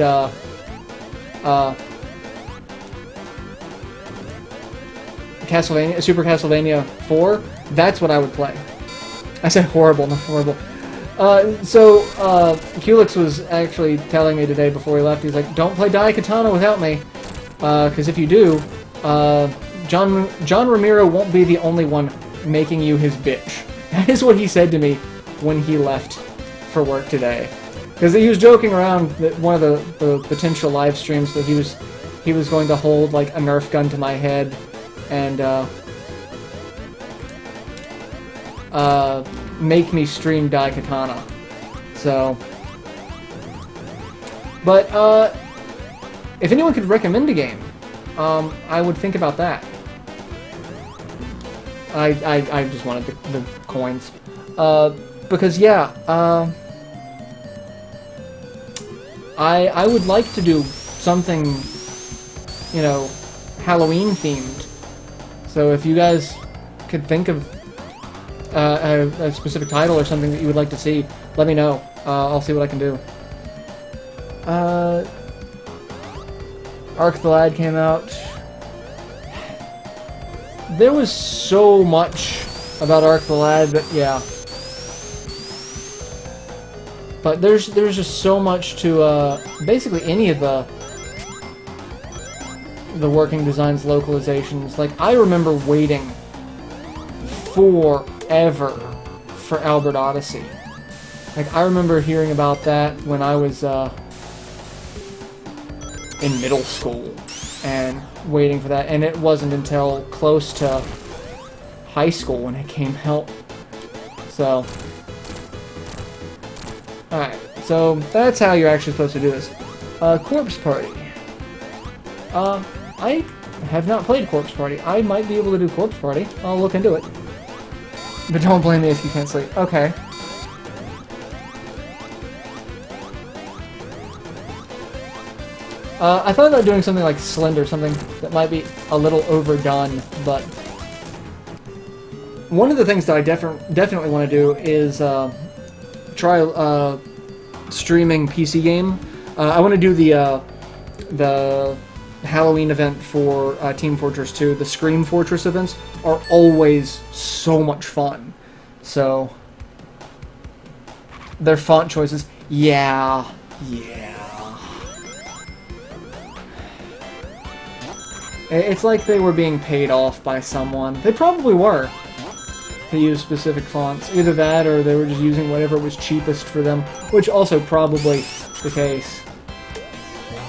Castlevania, Super Castlevania 4, that's what I would play. I said horrible, not horrible. So Culex was actually telling me today before he left, he's like, don't play Daikatana without me, because if you do, John Ramiro won't be the only one making you his bitch. That is what he said to me when he left for work today. Because he was joking around that one of the potential live streams that he was going to hold like a Nerf gun to my head and make me stream Daikatana. So, but if anyone could recommend a game, I would think about that. I just wanted the coins. Because, yeah, I would like to do something, you know, Halloween-themed. So if you guys could think of a specific title or something that you would like to see, let me know. I'll see what I can do. Ark the Lad came out. There was so much about Ark the Lad that, yeah. But there's just so much to basically any of the working designs localizations. Like, I remember waiting forever for Albert Odyssey. Like, I remember hearing about that when I was in middle school and waiting for that, and it wasn't until close to high school when it came out. So, alright, so that's how you're actually supposed to do this. Corpse Party. I have not played Corpse Party. I might be able to do Corpse Party. I'll look into it. But don't blame me if you can't sleep. Okay. I thought about doing something like Slender, something that might be a little overdone, but one of the things that I definitely want to do is try streaming PC game. I want to do the Halloween event for Team Fortress 2. The Scream Fortress events are always so much fun. So their font choices, yeah. It's like they were being paid off by someone. They probably were, to use specific fonts. Either that, or they were just using whatever was cheapest for them, which also probably the case.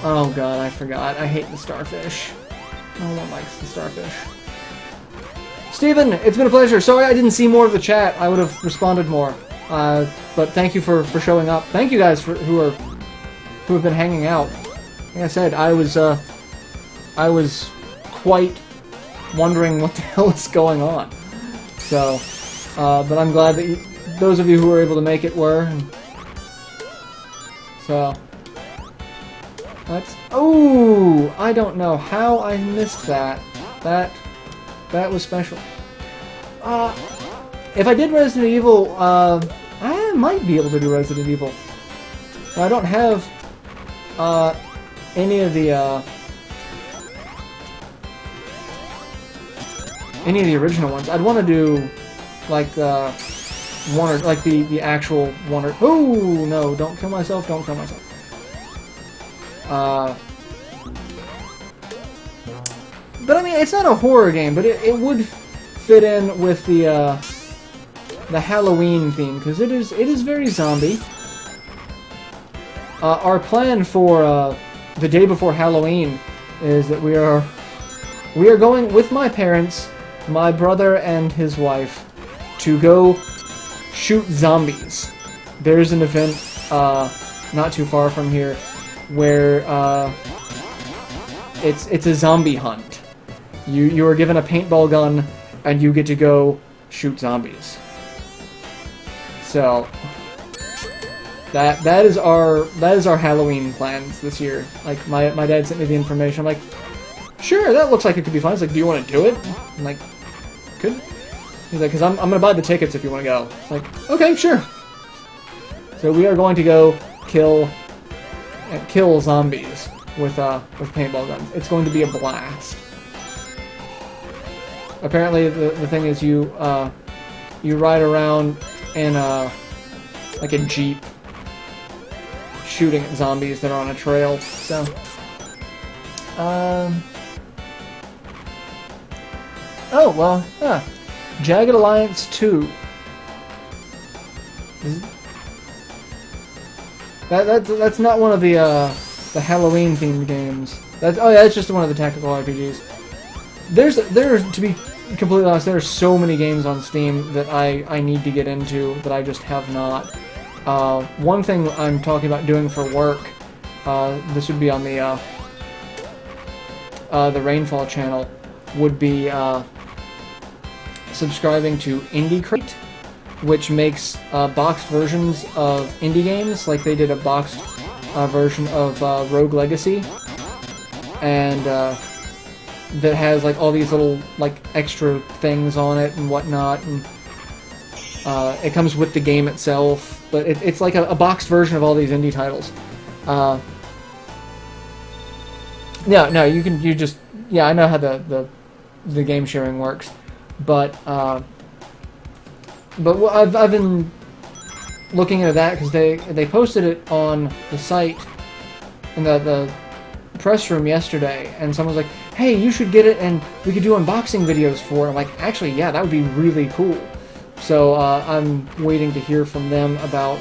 Oh god, I forgot. I hate the starfish. No one likes the starfish. Steven, it's been a pleasure. Sorry I didn't see more of the chat. I would have responded more. But thank you for showing up. Thank you guys who have been hanging out. Like I said, I was quite wondering what the hell is going on. So, but I'm glad that those of you who were able to make it were. So, let's... Oh! I don't know how I missed that. That was special. If I did Resident Evil, I might be able to do Resident Evil. But I don't have any of the original ones. I'd want to do like one or like the actual one or... Oh no! Don't kill myself! Don't kill myself! But I mean, it's not a horror game, but it would fit in with the Halloween theme because it is very zombie. Our plan for the day before Halloween is that we are going with my parents, my brother and his wife, to go shoot zombies. There's an event not too far from here where it's a zombie hunt. You are given a paintball gun and you get to go shoot zombies. So that is our Halloween plans this year. Like my dad sent me the information. I'm like, sure, that looks like it could be fun. It's like, do you want to do it? I'm like, could... He's like, because I'm going to buy the tickets if you want to go. It's like, okay, sure. So we are going to go kill zombies with paintball guns. It's going to be a blast. Apparently, the thing is you ride around in like a jeep, shooting at zombies that are on a trail. So, oh well, yeah. Jagged Alliance 2. That's not one of the Halloween themed games. That's just one of the tactical RPGs. There's to be completely honest, there are so many games on Steam that I need to get into that I just have not. One thing I'm talking about doing for work, this would be on the Rainfall channel, would be subscribing to Indie Crate, which makes boxed versions of indie games, like they did a boxed version of Rogue Legacy, and that has like all these little like extra things on it and whatnot, and it comes with the game itself, but it's like a boxed version of all these indie titles. Yeah, no, yeah, I know how the game sharing works, but I've been looking into that because they posted it on the site in the press room yesterday, and someone was like, "Hey, you should get it, and we could do unboxing videos for it." I'm like, "Actually, yeah, that would be really cool." So I'm waiting to hear from them about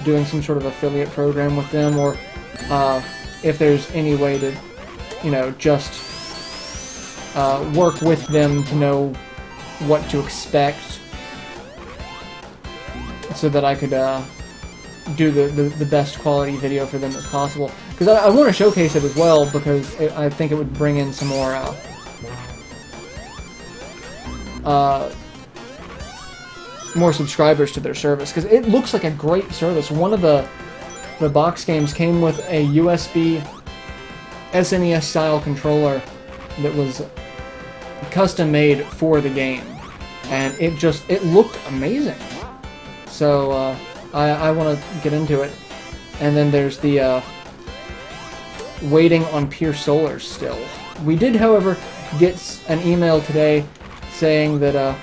doing some sort of affiliate program with them, or if there's any way to, just work with them to know what to expect, so that I could do the best quality video for them as possible. Because I want to showcase it as well, because I think it would bring in some more subscribers to their service, because it looks like a great service. One of the box games came with a USB SNES style controller that was custom made for the game, and it looked amazing. So I want to get into it. And then there's the waiting on Pure Solar still. We did, however, get an email today saying that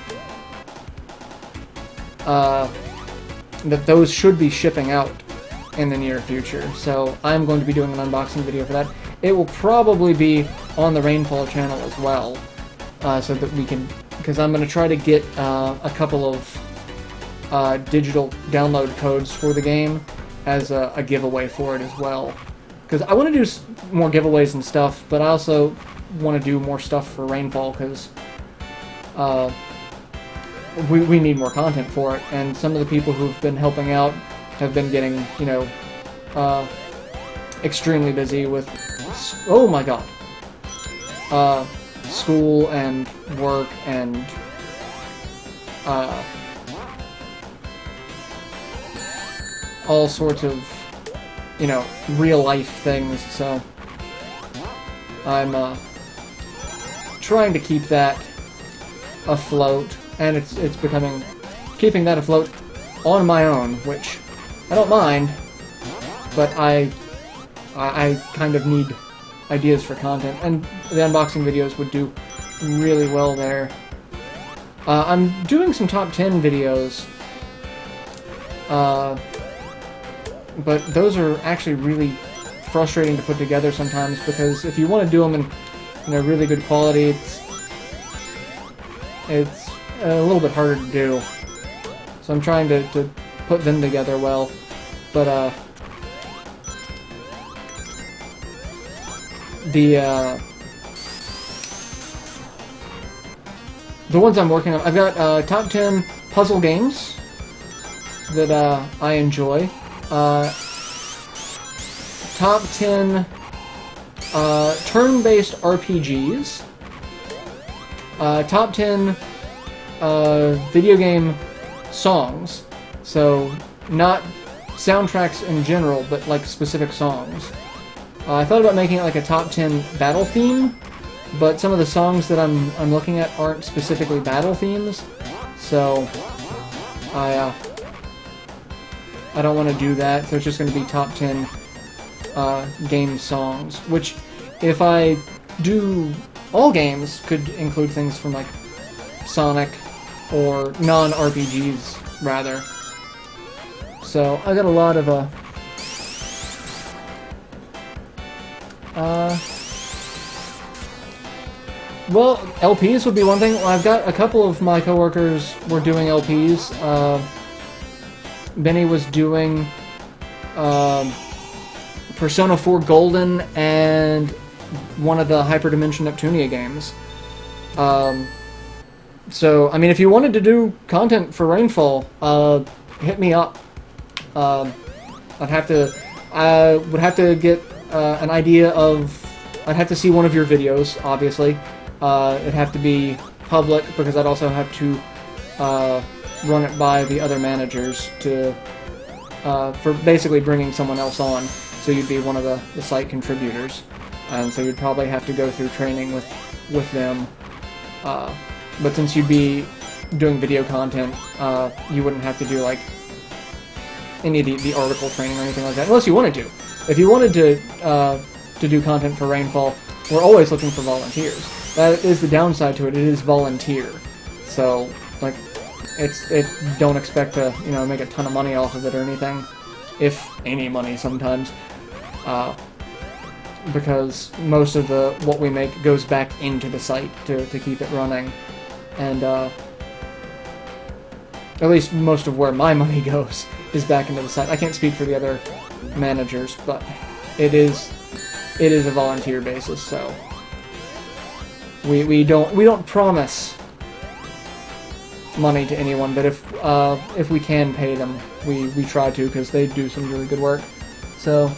that those should be shipping out in the near future. So I'm going to be doing an unboxing video for that. It will probably be on the Rainfall channel as well, so that we can, because I'm going to try to get a couple of digital download codes for the game as a giveaway for it as well. Because I want to do more giveaways and stuff, but I also want to do more stuff for Rainfall, because we need more content for it, and some of the people who've been helping out have been getting, extremely busy with, oh my god, school and work and all sorts of, real life things. So I'm trying to keep that afloat, and it's keeping that afloat on my own, which I don't mind, but I kind of need ideas for content, and the unboxing videos would do really well there. I'm doing some top 10 videos, but those are actually really frustrating to put together sometimes, because if you want to do them in really good quality, it's a little bit harder to do. So I'm trying to put them together well, but the ones I'm working on, I've got top 10 puzzle games that I enjoy, top 10 turn-based RPGs, top 10 video game songs, so not soundtracks in general, but like specific songs. I thought about making it like a top 10 battle theme, but some of the songs that I'm looking at aren't specifically battle themes, so I don't want to do that. So it's just going to be top 10 game songs, which if I do all games could include things from like Sonic or non-RPGs rather. So I got a lot of well, LPs would be one thing. I've got a couple of my coworkers were doing LPs. Benny was doing Persona 4 Golden and one of the Hyperdimension Neptunia games. So, I mean, if you wanted to do content for Rainfall, hit me up. I would have to get an idea of... I'd have to see one of your videos, obviously. It'd have to be public, because I'd also have to run it by the other managers to for basically bringing someone else on, so you'd be one of the site contributors, and so you'd probably have to go through training with them, but since you'd be doing video content, you wouldn't have to do like any of the article training or anything like that, unless you wanted to. If you wanted to do content for Rainfall, we're always looking for volunteers. That is the downside to it. It is volunteer, so like don't expect to make a ton of money off of it or anything, if any money sometimes, because most of what we make goes back into the site to keep it running, and at least most of where my money goes is back into the site. I can't speak for the other managers, but it is a volunteer basis, so we don't promise money to anyone, but if we can pay them, we try to, because they do some really good work. So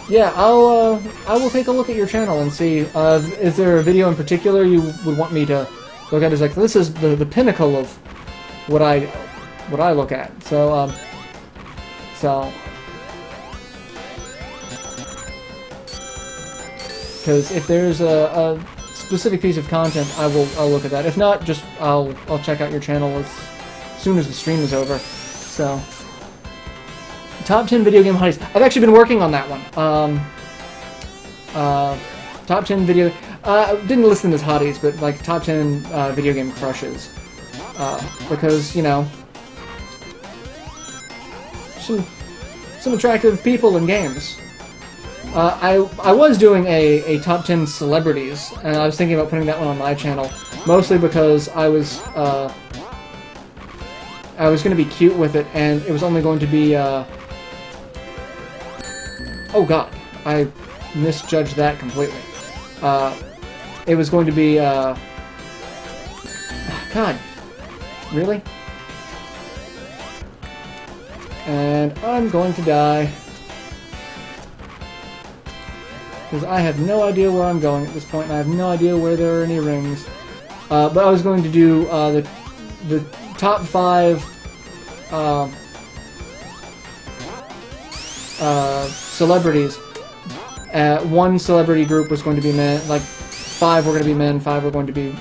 yeah, I will take a look at your channel and see, is there a video in particular you would want me to look at? Is like, this is the pinnacle of what I look at. So because if there's a specific piece of content, I'll look at that. If not, just I'll check out your channel as soon as the stream is over. So, top 10 video game hotties. I've actually been working on that one. Top 10 video. Didn't list them as hotties, but like top 10 video game crushes. Because some attractive people in games. I was doing a top 10 celebrities, and I was thinking about putting that one on my channel, mostly because I was going to be cute with it, and it was only going to be oh god, I misjudged that completely. It was going to be god, really? And I'm going to die, because I have no idea where I'm going at this point, and I have no idea where there are any rings. But I was going to do the top 5 celebrities. One celebrity group was going to be men, like 5 were going to be men, 5 were going to be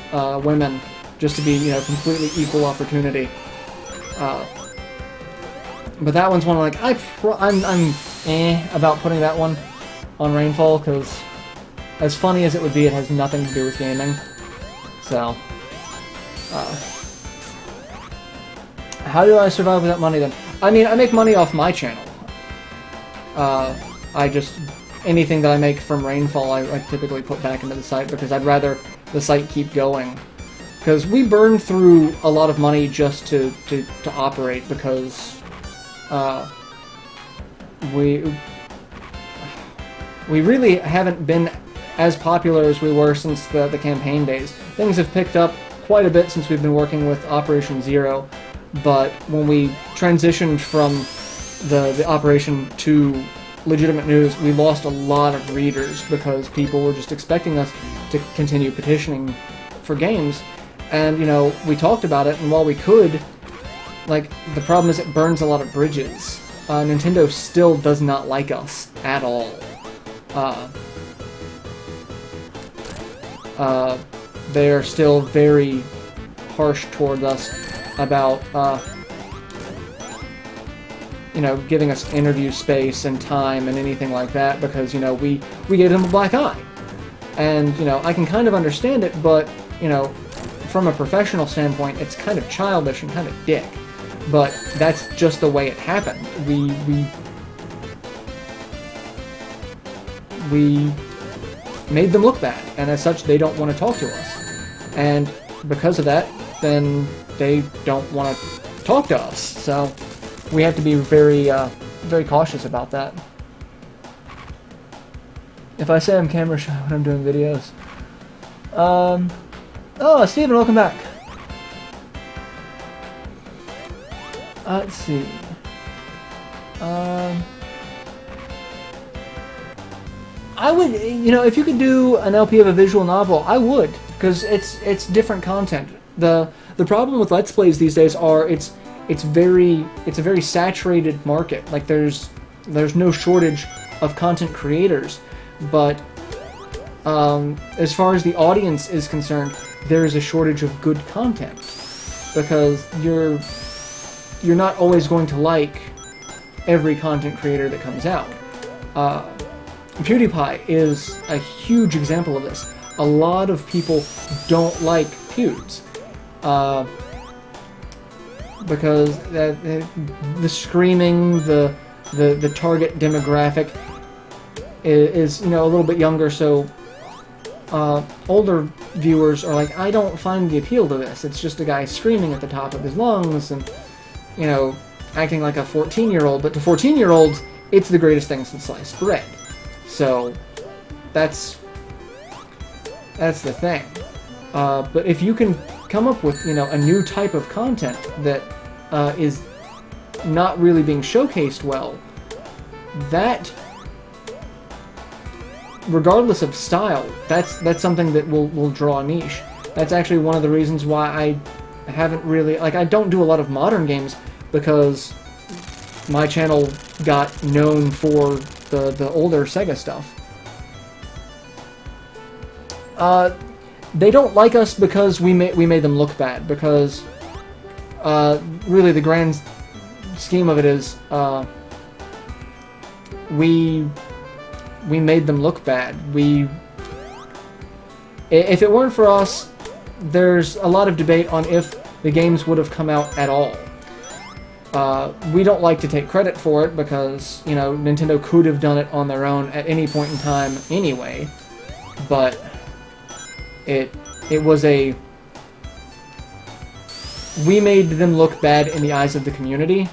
women, just to be completely equal opportunity. But that one's one like I'm about putting that one on Rainfall, because as funny as it would be, it has nothing to do with gaming. So, how do I survive without money then? I mean, I make money off my channel. Anything that I make from Rainfall, I typically put back into the site, because I'd rather the site keep going. Because we burn through a lot of money just to operate, because we really haven't been as popular as we were since the campaign days. Things have picked up quite a bit since we've been working with Operation Zero, but when we transitioned from the operation to legitimate news, we lost a lot of readers, because people were just expecting us to continue petitioning for games. And, we talked about it, and while we could, like, the problem is it burns a lot of bridges. Nintendo still does not like us at all. they're still very harsh toward us about, you know, giving us interview space and time and anything like that, because, you know, we gave them a black eye. And, you know, I can kind of understand it, but, you know, from a professional standpoint, it's kind of childish and kind of dick. But that's just the way it happened. We made them look bad, and as such, they don't want to talk to us. And because of that, then they don't want to talk to us. So we have to be very, very cautious about that. If I say I'm camera shy when I'm doing videos. Oh, Steven, welcome back. Let's see. I would, you know, if you could do an LP of a visual novel, I would, because it's different content. The problem with Let's Plays these days are it's a very saturated market. Like there's no shortage of content creators, but as far as the audience is concerned, there is a shortage of good content, because you're not always going to like every content creator that comes out. PewDiePie is a huge example of this. A lot of people don't like Pewds, because the screaming, the target demographic is, you know, a little bit younger, so older viewers are like, I don't find the appeal to this. It's just a guy screaming at the top of his lungs and, you know, acting like a 14-year-old, but to 14-year-olds, it's the greatest thing since sliced bread. So that's the thing. But if you can come up with, you know, a new type of content that is not really being showcased well, that, regardless of style, that's something that will draw a niche. That's actually one of the reasons why I haven't really, like, I don't do a lot of modern games, because my channel got known for the older Sega stuff. They don't like us because we made them look bad, because really the grand scheme of it is we made them look bad. If it weren't for us, there's a lot of debate on if the games would have come out at all. We don't like to take credit for it, because, you know, Nintendo could have done it on their own at any point in time anyway, but it was we made them look bad in the eyes of the community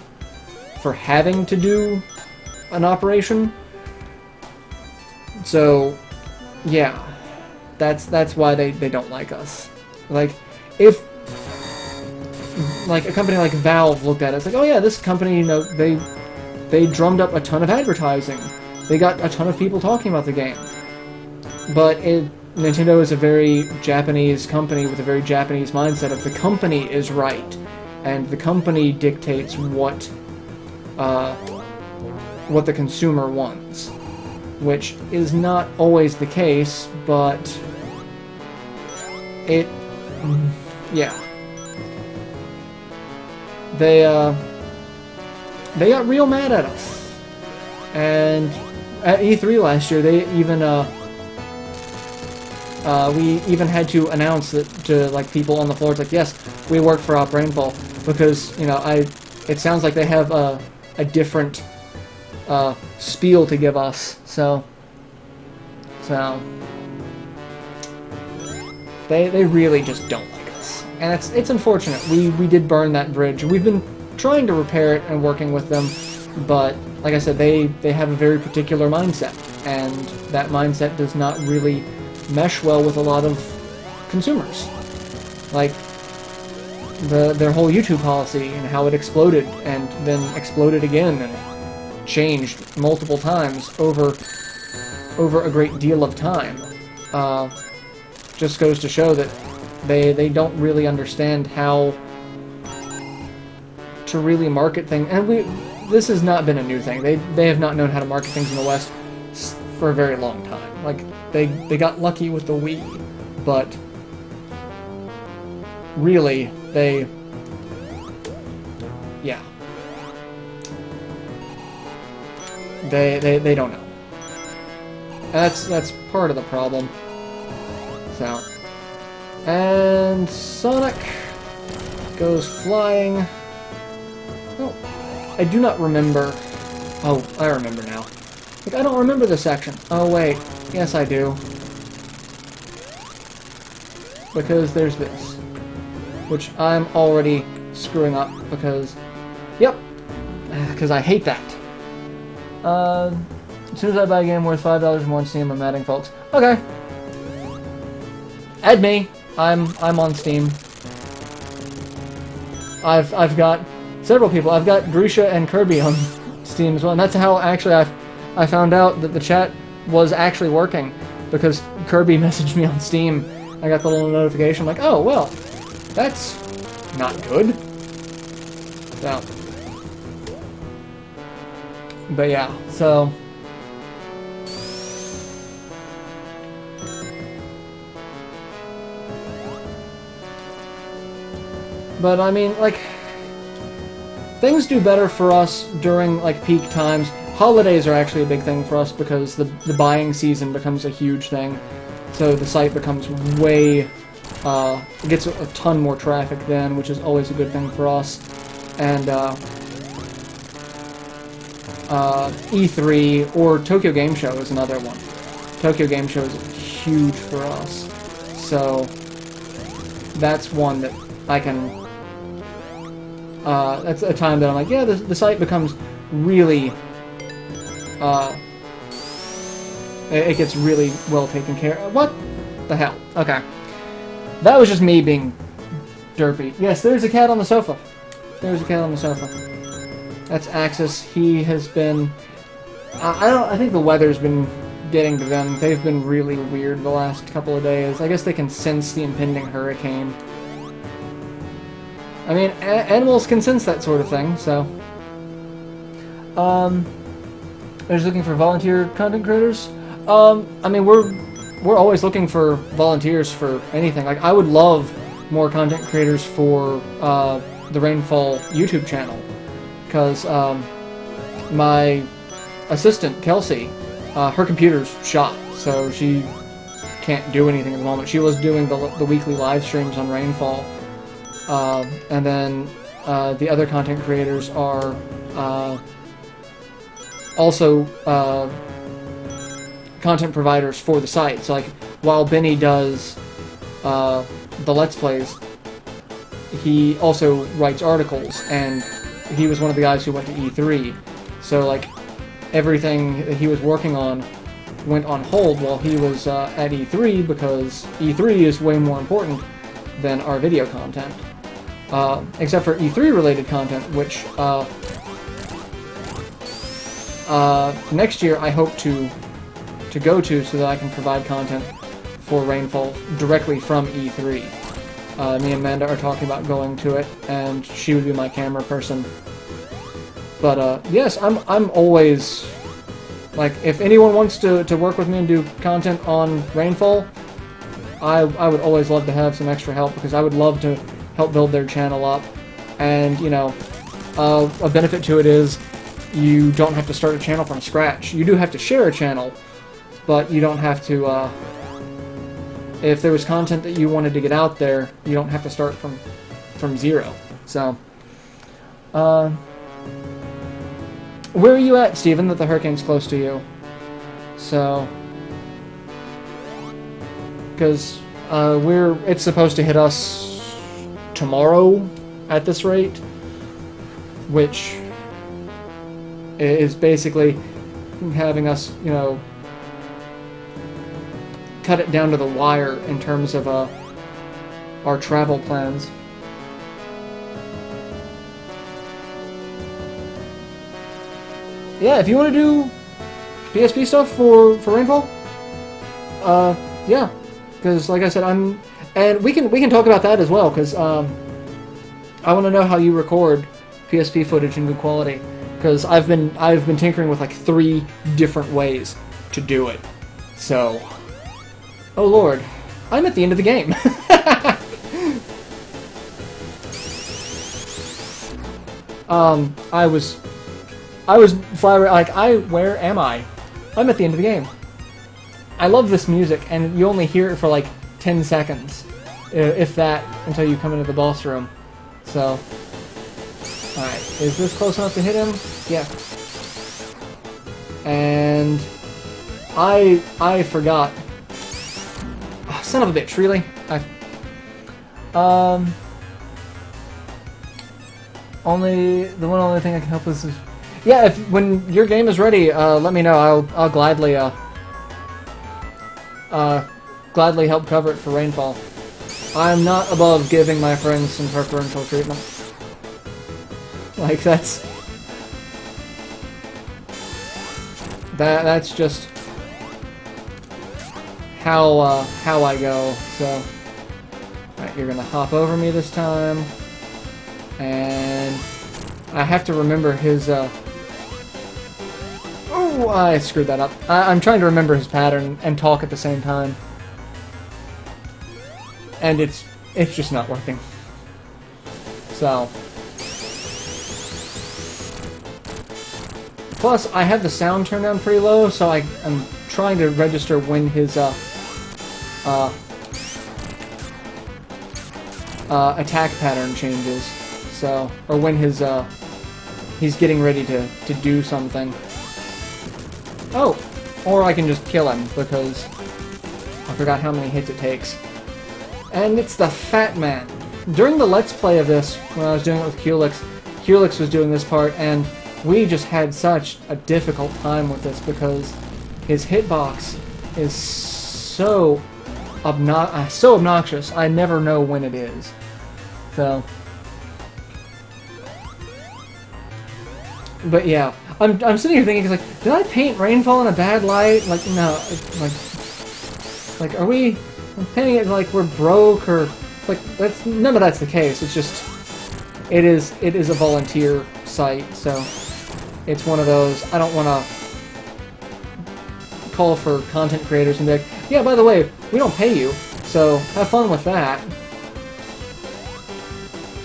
for having to do an operation. So, yeah, that's why they don't like us. Like, if like a company like Valve looked at it, it's like, oh yeah, this company, you know, they drummed up a ton of advertising. They got a ton of people talking about the game. But Nintendo is a very Japanese company with a very Japanese mindset of the company is right, and the company dictates what the consumer wants, which is not always the case, but yeah. They got real mad at us, and at E3 last year, they even we even had to announce it to, like, people on the floor. It's like, yes, we work for Op Rainfall, because, you know, it sounds like they have a different spiel to give us, so they really just don't like us, and it's unfortunate. We did burn that bridge. We've been trying to repair it and working with them, but like I said, they have a very particular mindset, and that mindset does not really mesh well with a lot of consumers. Like their whole YouTube policy and how it exploded and then exploded again and changed multiple times over a great deal of time, just goes to show that they don't really understand how to really market things. And this has not been a new thing. They have not known how to market things in the West for a very long time. Like, they got lucky with the Wii, but really, yeah. They don't know. That's part of the problem. So, and Sonic goes flying. Oh, I do not remember. Oh, I remember now. Like, I don't remember this section. Oh wait, yes I do. Because there's this, which I'm already screwing up because, yep, because I hate that. As soon as I buy a game worth $5 or more on Steam, I'm adding folks. Okay. Add me. I'm on Steam. I've got several people. I've got Grusha and Kirby on Steam as well, and that's how actually I found out that the chat was actually working, because Kirby messaged me on Steam. I got the little notification like, oh well, that's not good. So, but yeah, so. But I mean, like, things do better for us during, like, peak times. Holidays are actually a big thing for us because the buying season becomes a huge thing. So the site becomes way, it gets a ton more traffic then, which is always a good thing for us. And, E3 or Tokyo Game Show is another one. Tokyo Game Show is huge for us. So, that's one that I can... that's a time that I'm like, yeah, the site becomes really, it gets really well taken care of. What the hell? Okay. That was just me being derpy. Yes, there's a cat on the sofa. There's a cat on the sofa. That's Axis. He has been, I think the weather's been getting to them. They've been really weird the last couple of days. I guess they can sense the impending hurricane. I mean, animals can sense that sort of thing, so. They're just looking for volunteer content creators. I mean, we're always looking for volunteers for anything. Like, I would love more content creators for the Rainfall YouTube channel, because my assistant Kelsey, her computer's shot, so she can't do anything at the moment. She was doing the weekly live streams on Rainfall. And then the other content creators are also content providers for the site. So, like, while Benny does the Let's Plays, he also writes articles, and he was one of the guys who went to E3. So, like, everything that he was working on went on hold while he was at E3, because E3 is way more important than our video content. Except for E3 related content, which next year I hope to go to, so that I can provide content for Rainfall directly from E3. Me and Amanda are talking about going to it, and she would be my camera person. But yes, I'm always, like, if anyone wants to work with me and do content on Rainfall, I would always love to have some extra help, because I would love to help build their channel up. And, you know, a benefit to it is you don't have to start a channel from scratch. You do have to share a channel, but you don't have to, if there was content that you wanted to get out there, you don't have to start from zero. So, where are you at, Steven, that the hurricane's close to you? So, because it's supposed to hit us tomorrow at this rate, which is basically having us, you know, cut it down to the wire in terms of our travel plans. Yeah, if you want to do PSP stuff for Rainfall, yeah, because like I said, and we can talk about that as well, because I want to know how you record PSP footage in good quality, because I've been tinkering with like 3 different ways to do it. So, oh lord, I'm at the end of the game. I was like, where am I? I'm at the end of the game. I love this music, and you only hear it for like 10 seconds, if that, until you come into the boss room. So, alright, is this close enough to hit him? Yeah. And I forgot. Oh, son of a bitch, really? The only thing I can help with is, yeah, when your game is ready, let me know. I'll gladly gladly help cover it for Rainfall. I'm not above giving my friends some preferential treatment. Like, that's just how I go. So, alright, you're gonna hop over me this time, and I have to remember his. Oh, I screwed that up. I'm trying to remember his pattern and talk at the same time, and it's just not working. So. Plus, I have the sound turned down pretty low, so I'm trying to register when his attack pattern changes. So, or when his he's getting ready to do something. Oh, or I can just kill him because I forgot how many hits it takes. And it's the Fat Man. During the Let's Play of this, when I was doing it with Culex was doing this part, and we just had such a difficult time with this because his hitbox is so obnoxious. I never know when it is. So, but yeah, I'm sitting here thinking, like, did I paint Rainfall in a bad light? Like, no, like, are we painting it like we're broke or like none of that's the case. It's just it is a volunteer site, so. It's one of those, I don't want to call for content creators and be like, yeah, by the way, we don't pay you, so have fun with that.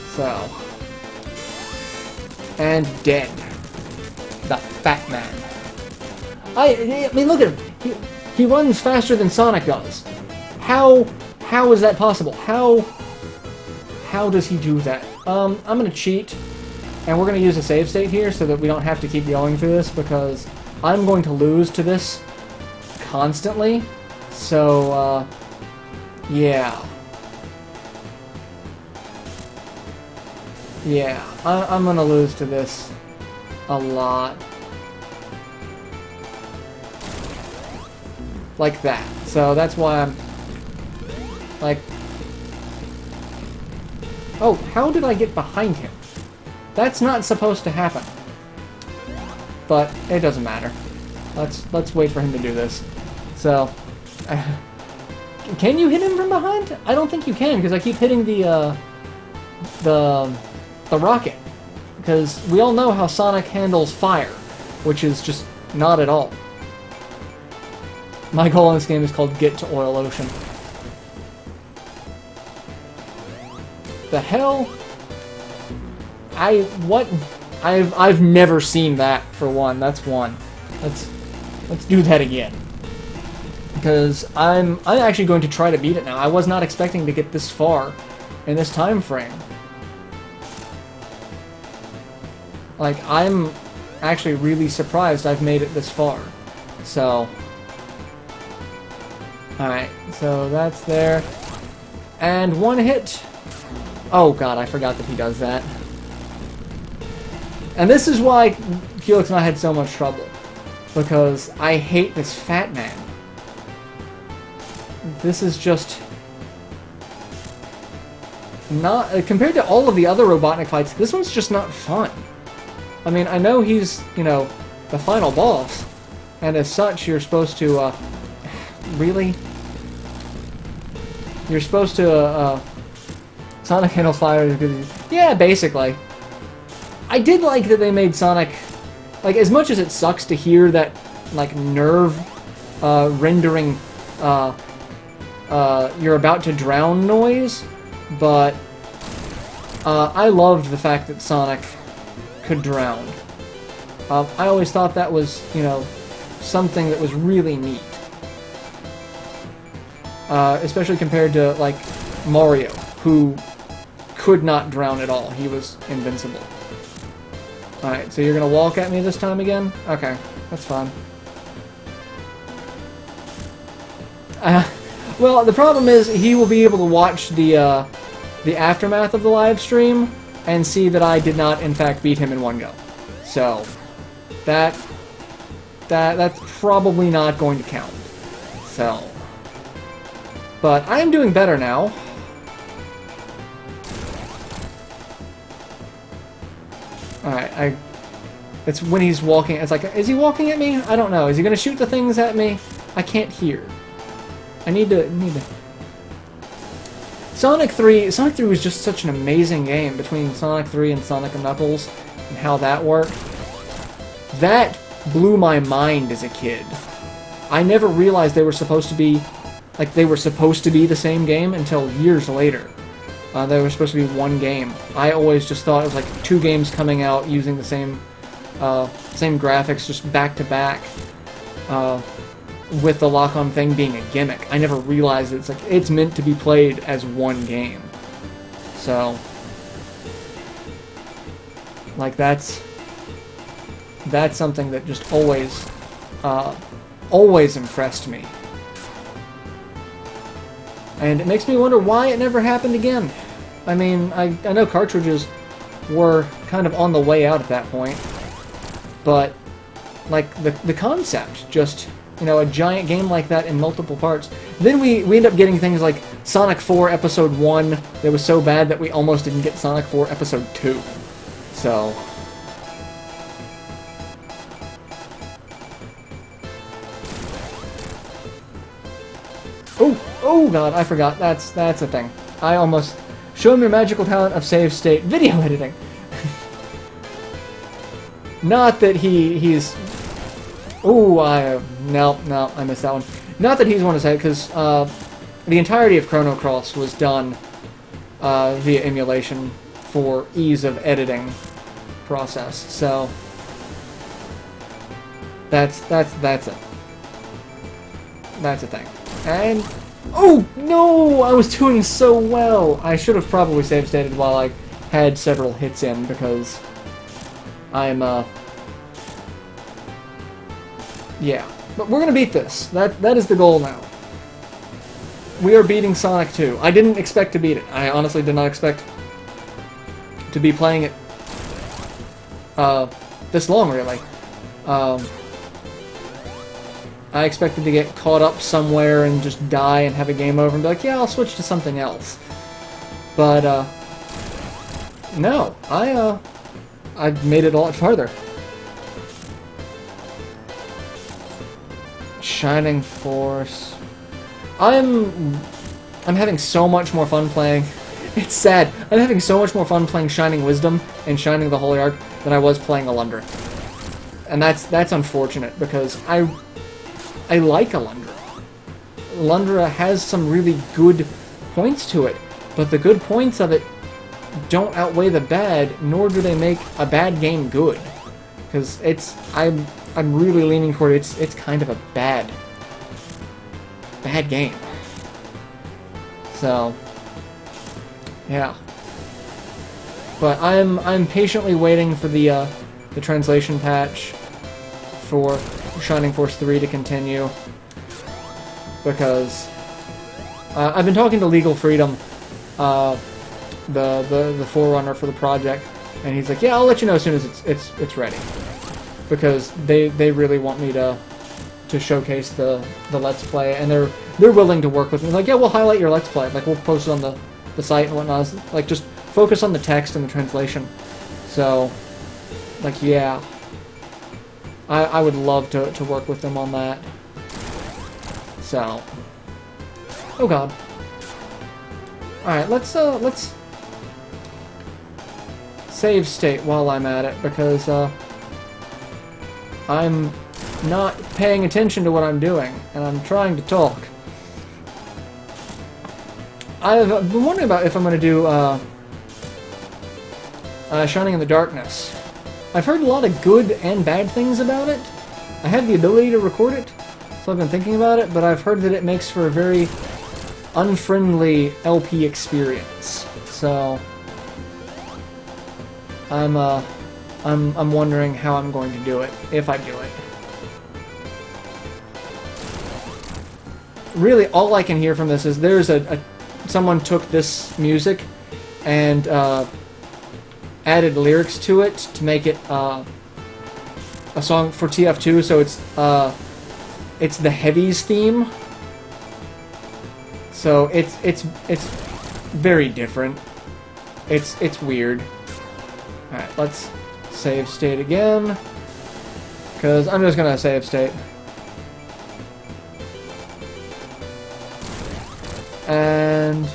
So. And dead. The Fat Man. I mean, look at him. He runs faster than Sonic does. How is that possible? How does he do that? I'm gonna cheat. And we're going to use a save state here so that we don't have to keep going through this, because I'm going to lose to this constantly. So, yeah. Yeah, I'm going to lose to this a lot. Like that. So that's why I'm, like... Oh, how did I get behind him? That's not supposed to happen. But it doesn't matter. Let's wait for him to do this. So, can you hit him from behind? I don't think you can, because I keep hitting the rocket. Because we all know how Sonic handles fire, which is just not at all. My goal in this game is called Get to Oil Ocean. The hell? I've never seen that, for one. That's one. Let's do that again. Because I'm actually going to try to beat it now. I was not expecting to get this far in this time frame. Like, I'm actually really surprised I've made it this far. So, alright, so that's there. And one hit. Oh god, I forgot that he does that. And this is why Culex and I had so much trouble. Because I hate this Fat Man. This is just... not... compared to all of the other Robotnik fights, this one's just not fun. I mean, I know he's, you know, the final boss. And as such, you're supposed to, really? You're supposed to, Sonic handles fire because... yeah, basically. I did like that they made Sonic... like, as much as it sucks to hear that, like, nerve rendering you're about to drown noise, but I loved the fact that Sonic could drown. I always thought that was, you know, something that was really neat. Especially compared to, like, Mario, who could not drown at all. He was invincible. Alright, so you're gonna walk at me this time again? Okay, that's fine. Well, the problem is he will be able to watch the aftermath of the live stream and see that I did not, in fact, beat him in one go. So, that's probably not going to count. So, but I am doing better now. Alright, it's when he's walking, it's like, is he walking at me? I don't know. Is he gonna shoot the things at me? I can't hear. I need to... Sonic 3 was just such an amazing game between Sonic 3 and Sonic and Knuckles and how that worked. That blew my mind as a kid. I never realized they were supposed to be, like, the same game until years later. They were supposed to be one game. I always just thought it was like two games coming out using the same graphics, just back to back, with the lock-on thing being a gimmick. I never realized it's meant to be played as one game. So, like, that's something that just always impressed me. And it makes me wonder why it never happened again. I mean, I know cartridges were kind of on the way out at that point, but, like, the concept, just, you know, a giant game like that in multiple parts. Then we end up getting things like Sonic 4 Episode 1 that was so bad that we almost didn't get Sonic 4 Episode 2. So... Oh god, I forgot. That's a thing. I almost... Show him your magical talent of save state video editing. Not that he's... Ooh, no, I missed that one. Not that he's one to say it, because the entirety of Chrono Cross was done via emulation for ease of editing process. So that's it. That's a thing. And oh no, I was doing so well. I should have probably save stated while I had several hits in, because I'm yeah. But we're gonna beat this. That is the goal now. We are beating Sonic 2. I didn't expect to beat it. I honestly did not expect to be playing it this long, really. I expected to get caught up somewhere and just die and have a game over and be like, yeah, I'll switch to something else. But, no. I made it a lot farther. Shining Force. I'm having so much more fun playing. It's sad. I'm having so much more fun playing Shining Wisdom and Shining the Holy Ark than I was playing Alundra. And that's unfortunate, because I like Alundra. Alundra has some really good points to it, but the good points of it don't outweigh the bad, nor do they make a bad game good. Because I'm really leaning toward it's kind of a bad game. So, yeah. But I'm patiently waiting for the translation patch for Shining Force 3 to continue, because I've been talking to Legal Freedom, the forerunner for the project, and he's like, yeah, I'll let you know as soon as it's ready, because they really want me to showcase the Let's Play, and they're willing to work with me. Like, yeah, we'll highlight your Let's Play, like, we'll post it on the site and whatnot, like, just focus on the text and the translation. So, like, yeah, I would love to work with them on that. So, oh god. Alright, let's save state while I'm at it, because I'm not paying attention to what I'm doing, and I'm trying to talk. I've been wondering about if I'm going to do Shining in the Darkness. I've heard a lot of good and bad things about it. I have the ability to record it, so I've been thinking about it, but I've heard that it makes for a very unfriendly LP experience. So I'm wondering how I'm going to do it, if I do it. Really, all I can hear from this is there's someone took this music and added lyrics to it to make it a song for TF2. So it's the Heavies theme. So it's very different. It's weird. All right, let's save state again, because I'm just gonna save state. And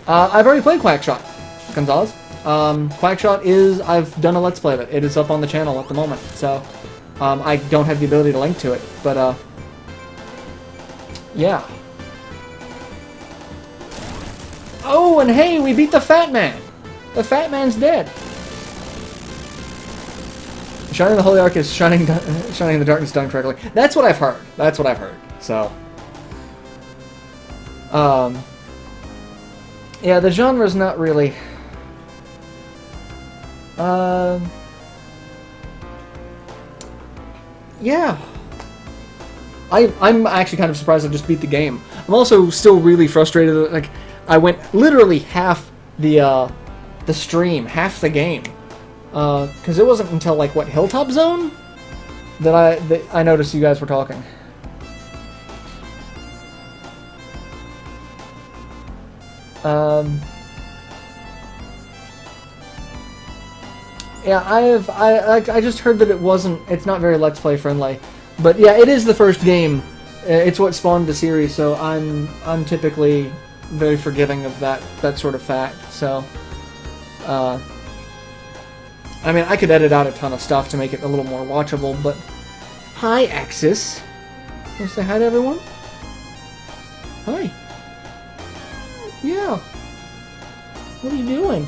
I've already played Quackshot, Gonzalez. Quackshot is, I've done a Let's Play of it. It is up on the channel at the moment, so I don't have the ability to link to it, but yeah. Oh, and hey, we beat the Fat Man! The Fat Man's dead! Shining the Holy Ark is shining in the darkness done correctly. That's what I've heard. That's what I've heard. So, yeah, the genre's not really, yeah. I'm actually kind of surprised I just beat the game. I'm also still really frustrated that, like, I went literally half the stream, half the game. Because it wasn't until, like, what, Hilltop Zone? That I noticed you guys were talking. Yeah, I just heard that it's not very Let's Play friendly. But yeah, it is the first game. It's what spawned the series, so I'm typically very forgiving of that sort of fact. So, I mean, I could edit out a ton of stuff to make it a little more watchable, but... Hi, Axis. Want to say hi to everyone? Hi. Yeah. What are you doing?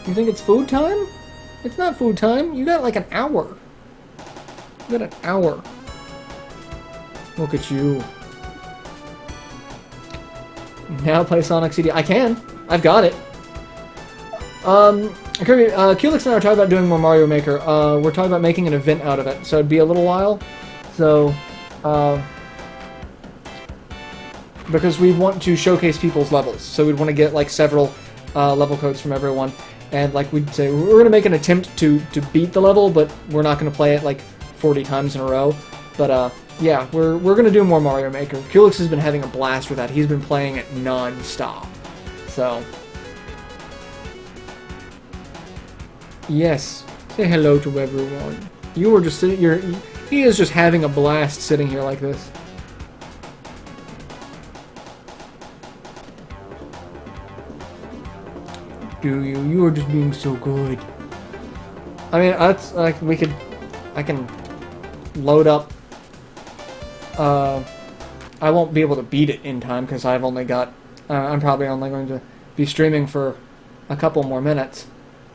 You think it's food time? It's not food time. You got like an hour. You got an hour. Look at you. Now play Sonic CD. I can. I've got it. Kirby, Keelix and I are talking about doing more Mario Maker. We're talking about making an event out of it, so it'd be a little while. So, because we want to showcase people's levels, so we'd want to get like several level codes from everyone, and like we'd say we're going to make an attempt to beat the level, but we're not going to play it like 40 times in a row. But yeah, we're going to do more Mario Maker. Keelix has been having a blast with that. He's been playing it non-stop. So. Yes, say hello to everyone. You were just sitting here. He is just having a blast sitting here like this. Do you? You are just being so good. I mean, that's like I can load up. I won't be able to beat it in time because I've only got. I'm probably only going to be streaming for a couple more minutes,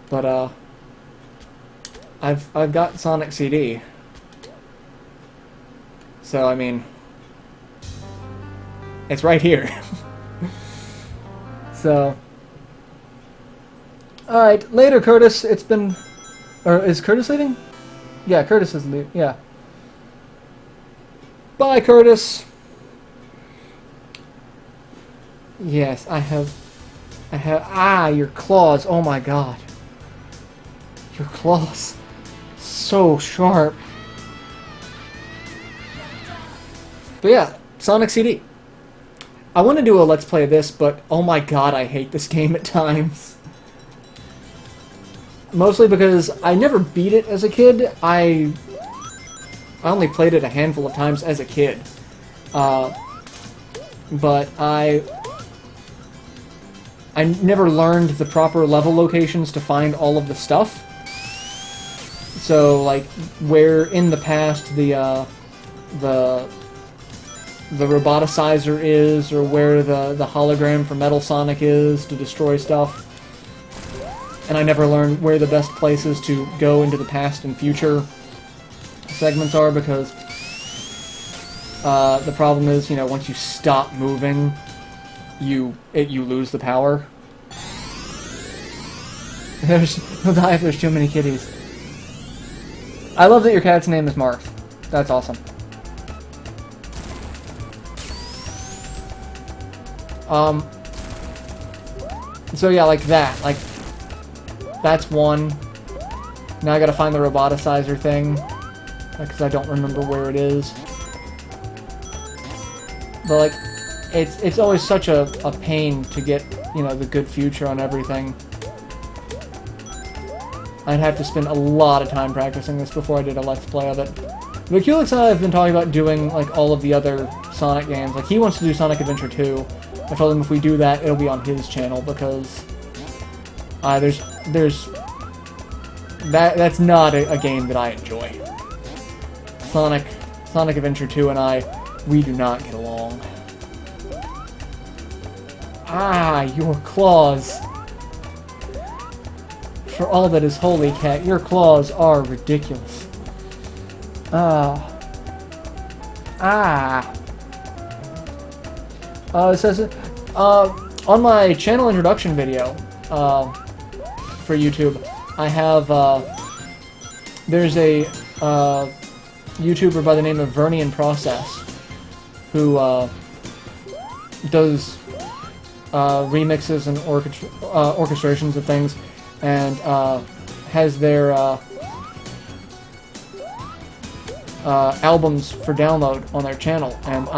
but I've got Sonic CD. So, I mean, it's right here. So, alright, later, Curtis. It's been... Or is Curtis leaving? Yeah, Curtis is leaving. Yeah. Bye, Curtis. Yes, I have... Ah, your claws. Oh my god. Your claws. So sharp. But yeah, Sonic CD. I want to do a Let's Play of this, but oh my god, I hate this game at times. Mostly because I never beat it as a kid. I only played it a handful of times as a kid. But I never learned the proper level locations to find all of the stuff. So, like, where in the past the roboticizer is, or where the hologram for Metal Sonic is to destroy stuff. And I never learned where the best places to go into the past and future segments are, because the problem is, you know, once you stop moving, you lose the power. He'll die if there's too many kitties. I love that your cat's name is Marth. That's awesome. So yeah, like that. Like, that's one. Now I gotta find the roboticizer thing, because I don't remember where it is. But like, it's always such a pain to get, you know, the good future on everything. I'd have to spend a lot of time practicing this before I did a Let's Play of it. But Kulix and I have been talking about doing, like, all of the other Sonic games. Like, he wants to do Sonic Adventure 2. I told him if we do that, it'll be on his channel, because that's not a game that I enjoy. Sonic Adventure 2 and we do not get along. Ah, your claws. For all that is holy, cat, your claws are ridiculous. It says, on my channel introduction video, for YouTube, I have, there's a, YouTuber by the name of Vernian Process, who, does, remixes and orchestrations of things, and, has their, albums for download on their channel, and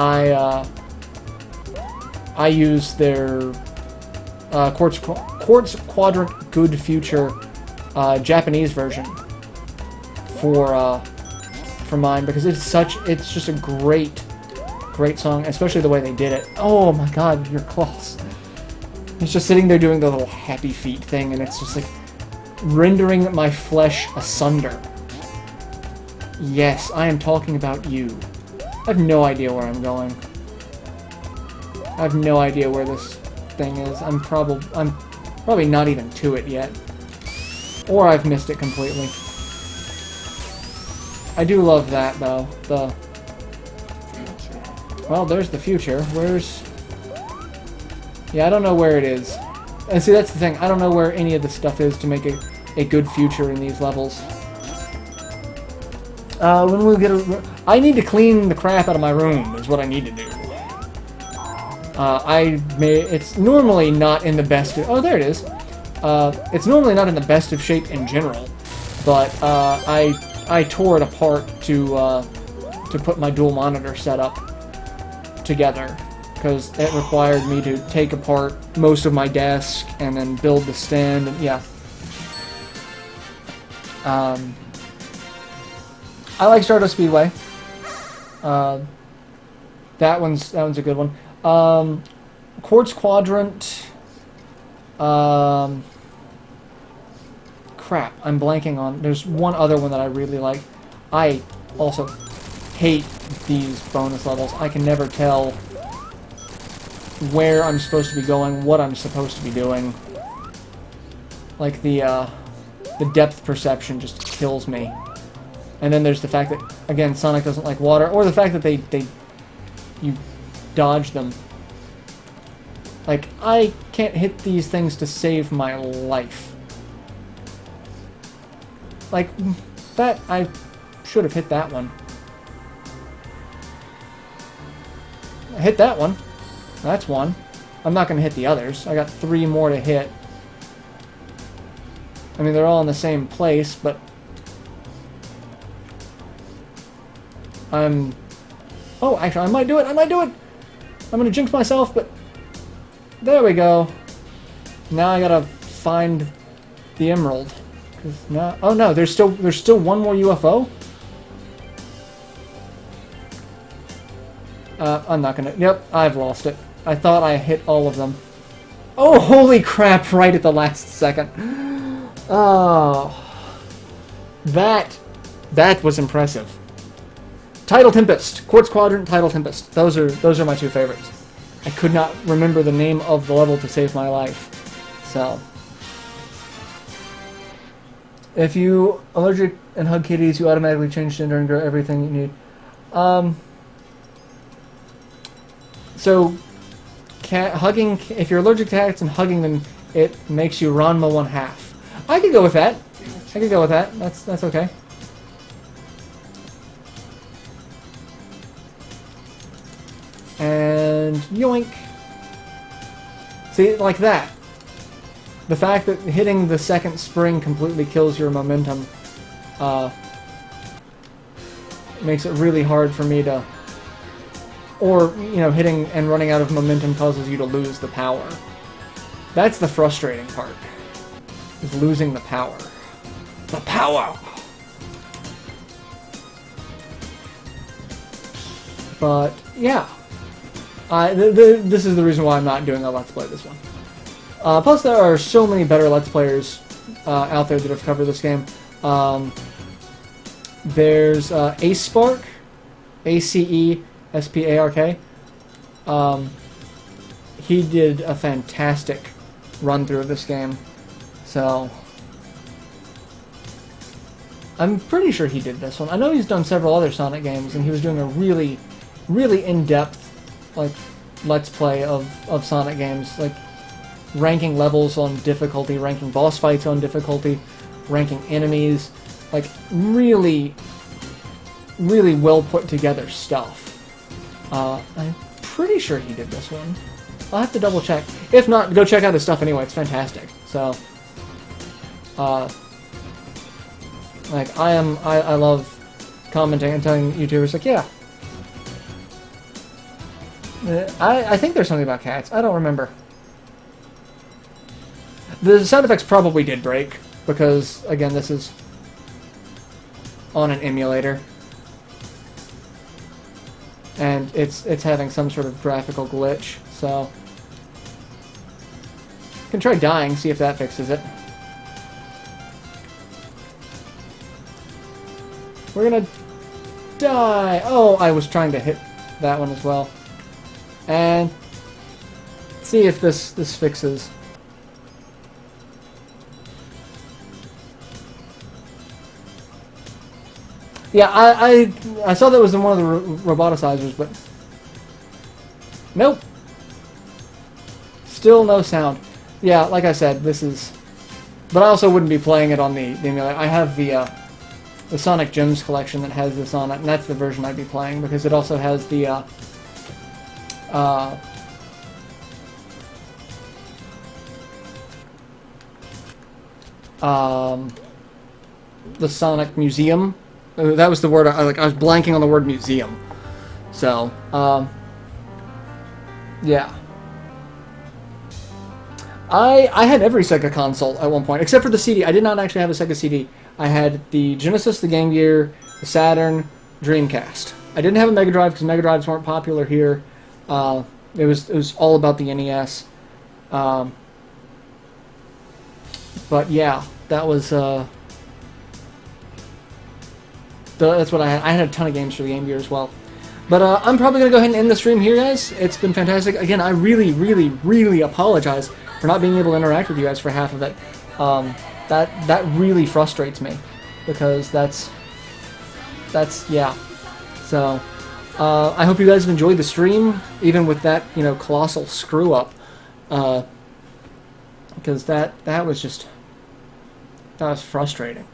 I use their Quartz Quadrant Good Future Japanese version for mine, because it's just a great song, especially the way they did it. Oh my god, your claws. He's just sitting there doing the little happy feet thing, and it's just like rendering my flesh asunder. Yes, I am talking about you. I have no idea where I'm going. I have no idea where this thing is. I'm probably not even to it yet. Or I've missed it completely. I do love that, though. Well, there's the future. Where's... Yeah, I don't know where it is. And see, that's the thing. I don't know where any of the stuff is to make a good future in these levels. When we get I need to clean the crap out of my room, is what I need to do. It's normally not in the best of... Oh, there it is. It's normally not in the best of shape in general, but, I tore it apart to put my dual monitor setup together, because it required me to take apart most of my desk and then build the stand, and yeah. I like Stardust Speedway. That one's a good one. Quartz Quadrant. Crap, I'm blanking on. There's one other one that I really like. I also hate these bonus levels. I can never tell where I'm supposed to be going, what I'm supposed to be doing. Like the depth perception just kills me. And then there's the fact that, again, Sonic doesn't like water, or the fact that you dodge them. Like, I can't hit these things to save my life. Like, that, I should have hit that one. I hit that one. That's one. I'm not going to hit the others. I got 3 more to hit. I mean, they're all in the same place, but... Oh, actually, I might do it! I might do it! I'm gonna jinx myself, but... There we go. Now I gotta find the emerald. 'Cause now... Oh no, there's still one more UFO? I'm not gonna... Yep, I've lost it. I thought I hit all of them. Oh, holy crap, right at the last second. Oh. That was impressive. Tidal Tempest, Quartz Quadrant, Tidal Tempest. Those are my two favorites. I could not remember the name of the level to save my life. So, if you allergic and hug kitties, you automatically change gender and grow everything you need. So, hugging, if you're allergic to cats and hugging them, it makes you Ranma 1/2. I could go with that. I could go with that. That's okay. And yoink. See, like that. The fact that hitting the second spring completely kills your momentum makes it really hard for me to... Or, you know, hitting and running out of momentum causes you to lose the power. That's the frustrating part. Is losing the power. The power! But, yeah. This is the reason why I'm not doing a Let's Play this one. Plus, there are so many better Let's Players out there that have covered this game. There's AceSpark, ACESPARK. He did a fantastic run-through of this game. So, I'm pretty sure he did this one. I know he's done several other Sonic games, and he was doing a really, really in-depth, like, Let's Play of Sonic games, like ranking levels on difficulty, ranking boss fights on difficulty, ranking enemies, like really, really well put together stuff. I'm pretty sure he did this one. I'll have to double check. If not, go check out his stuff anyway. It's fantastic. So, like I love commenting and telling YouTubers like, yeah. I think there's something about cats. I don't remember. The sound effects probably did break, because, again, this is on an emulator. And it's having some sort of graphical glitch, so... You can try dying, see if that fixes it. We're gonna die! Oh, I was trying to hit that one as well. And see if this fixes. Yeah, I saw that was in one of the roboticizers, but nope. Still no sound. Yeah, like I said, this is. But I also wouldn't be playing it on the emulator. I have the Sonic Gems collection that has this on it, and that's the version I'd be playing because it also has the Sonic Museum. That was the word I was blanking on the word museum. So, yeah. I had every Sega console at one point, except for the CD. I did not actually have a Sega CD. I had the Genesis, the Game Gear, the Saturn, Dreamcast. I didn't have a Mega Drive because Mega Drives weren't popular here. It was all about the NES. But yeah, that was that's what I had. I had a ton of games for the Game Gear as well. But I'm probably going to go ahead and end the stream here, guys. It's been fantastic. Again, I really, really, really apologize for not being able to interact with you guys for half of it. That really frustrates me because that's yeah. So I hope you guys have enjoyed the stream, even with that colossal screw up, because that was frustrating.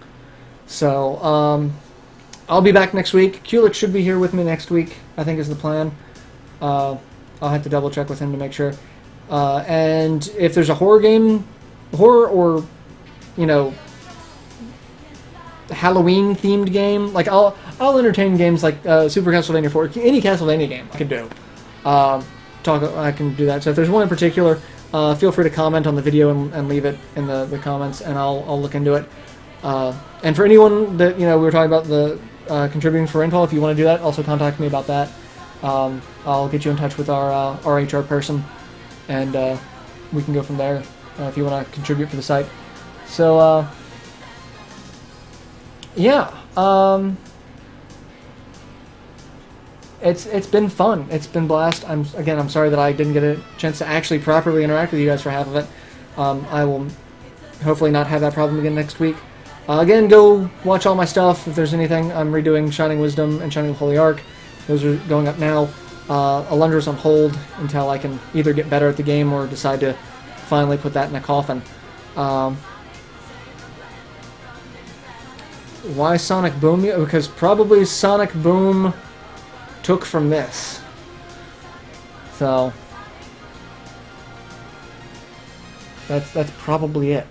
So I'll be back next week. Kulik should be here with me next week, I think is the plan. I'll have to double check with him to make sure. And if there's a horror or Halloween themed game, like I'll entertain games like Super Castlevania 4, any Castlevania game I can do. I can do that. So if there's one in particular, feel free to comment on the video and leave it in the comments, and I'll look into it. And for anyone that we were talking about the contributing for Intel, if you want to do that, also contact me about that. I'll get you in touch with our HR person, and we can go from there if you want to contribute for the site. So yeah, it's been fun. It's been blast. I'm sorry that I didn't get a chance to actually properly interact with you guys for half of it. I will hopefully not have that problem again next week. Again, go watch all my stuff. If there's anything, I'm redoing Shining Wisdom and Shining Holy Ark. Those are going up now. Alundra's on hold until I can either get better at the game or decide to finally put that in a coffin. Why Sonic Boom? Because probably Sonic Boom took from this. So that's probably it.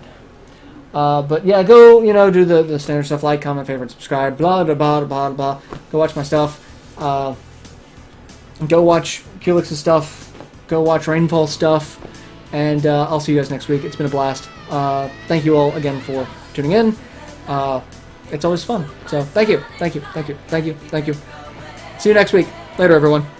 But yeah, go, do the standard stuff, like, comment, favorite, subscribe, blah, blah, blah, blah, blah. Go watch my stuff. Go watch Kulix's stuff. Go watch Rainfall stuff. And I'll see you guys next week. It's been a blast. Thank you all again for tuning in. It's always fun. So thank you. See you next week. Later, everyone.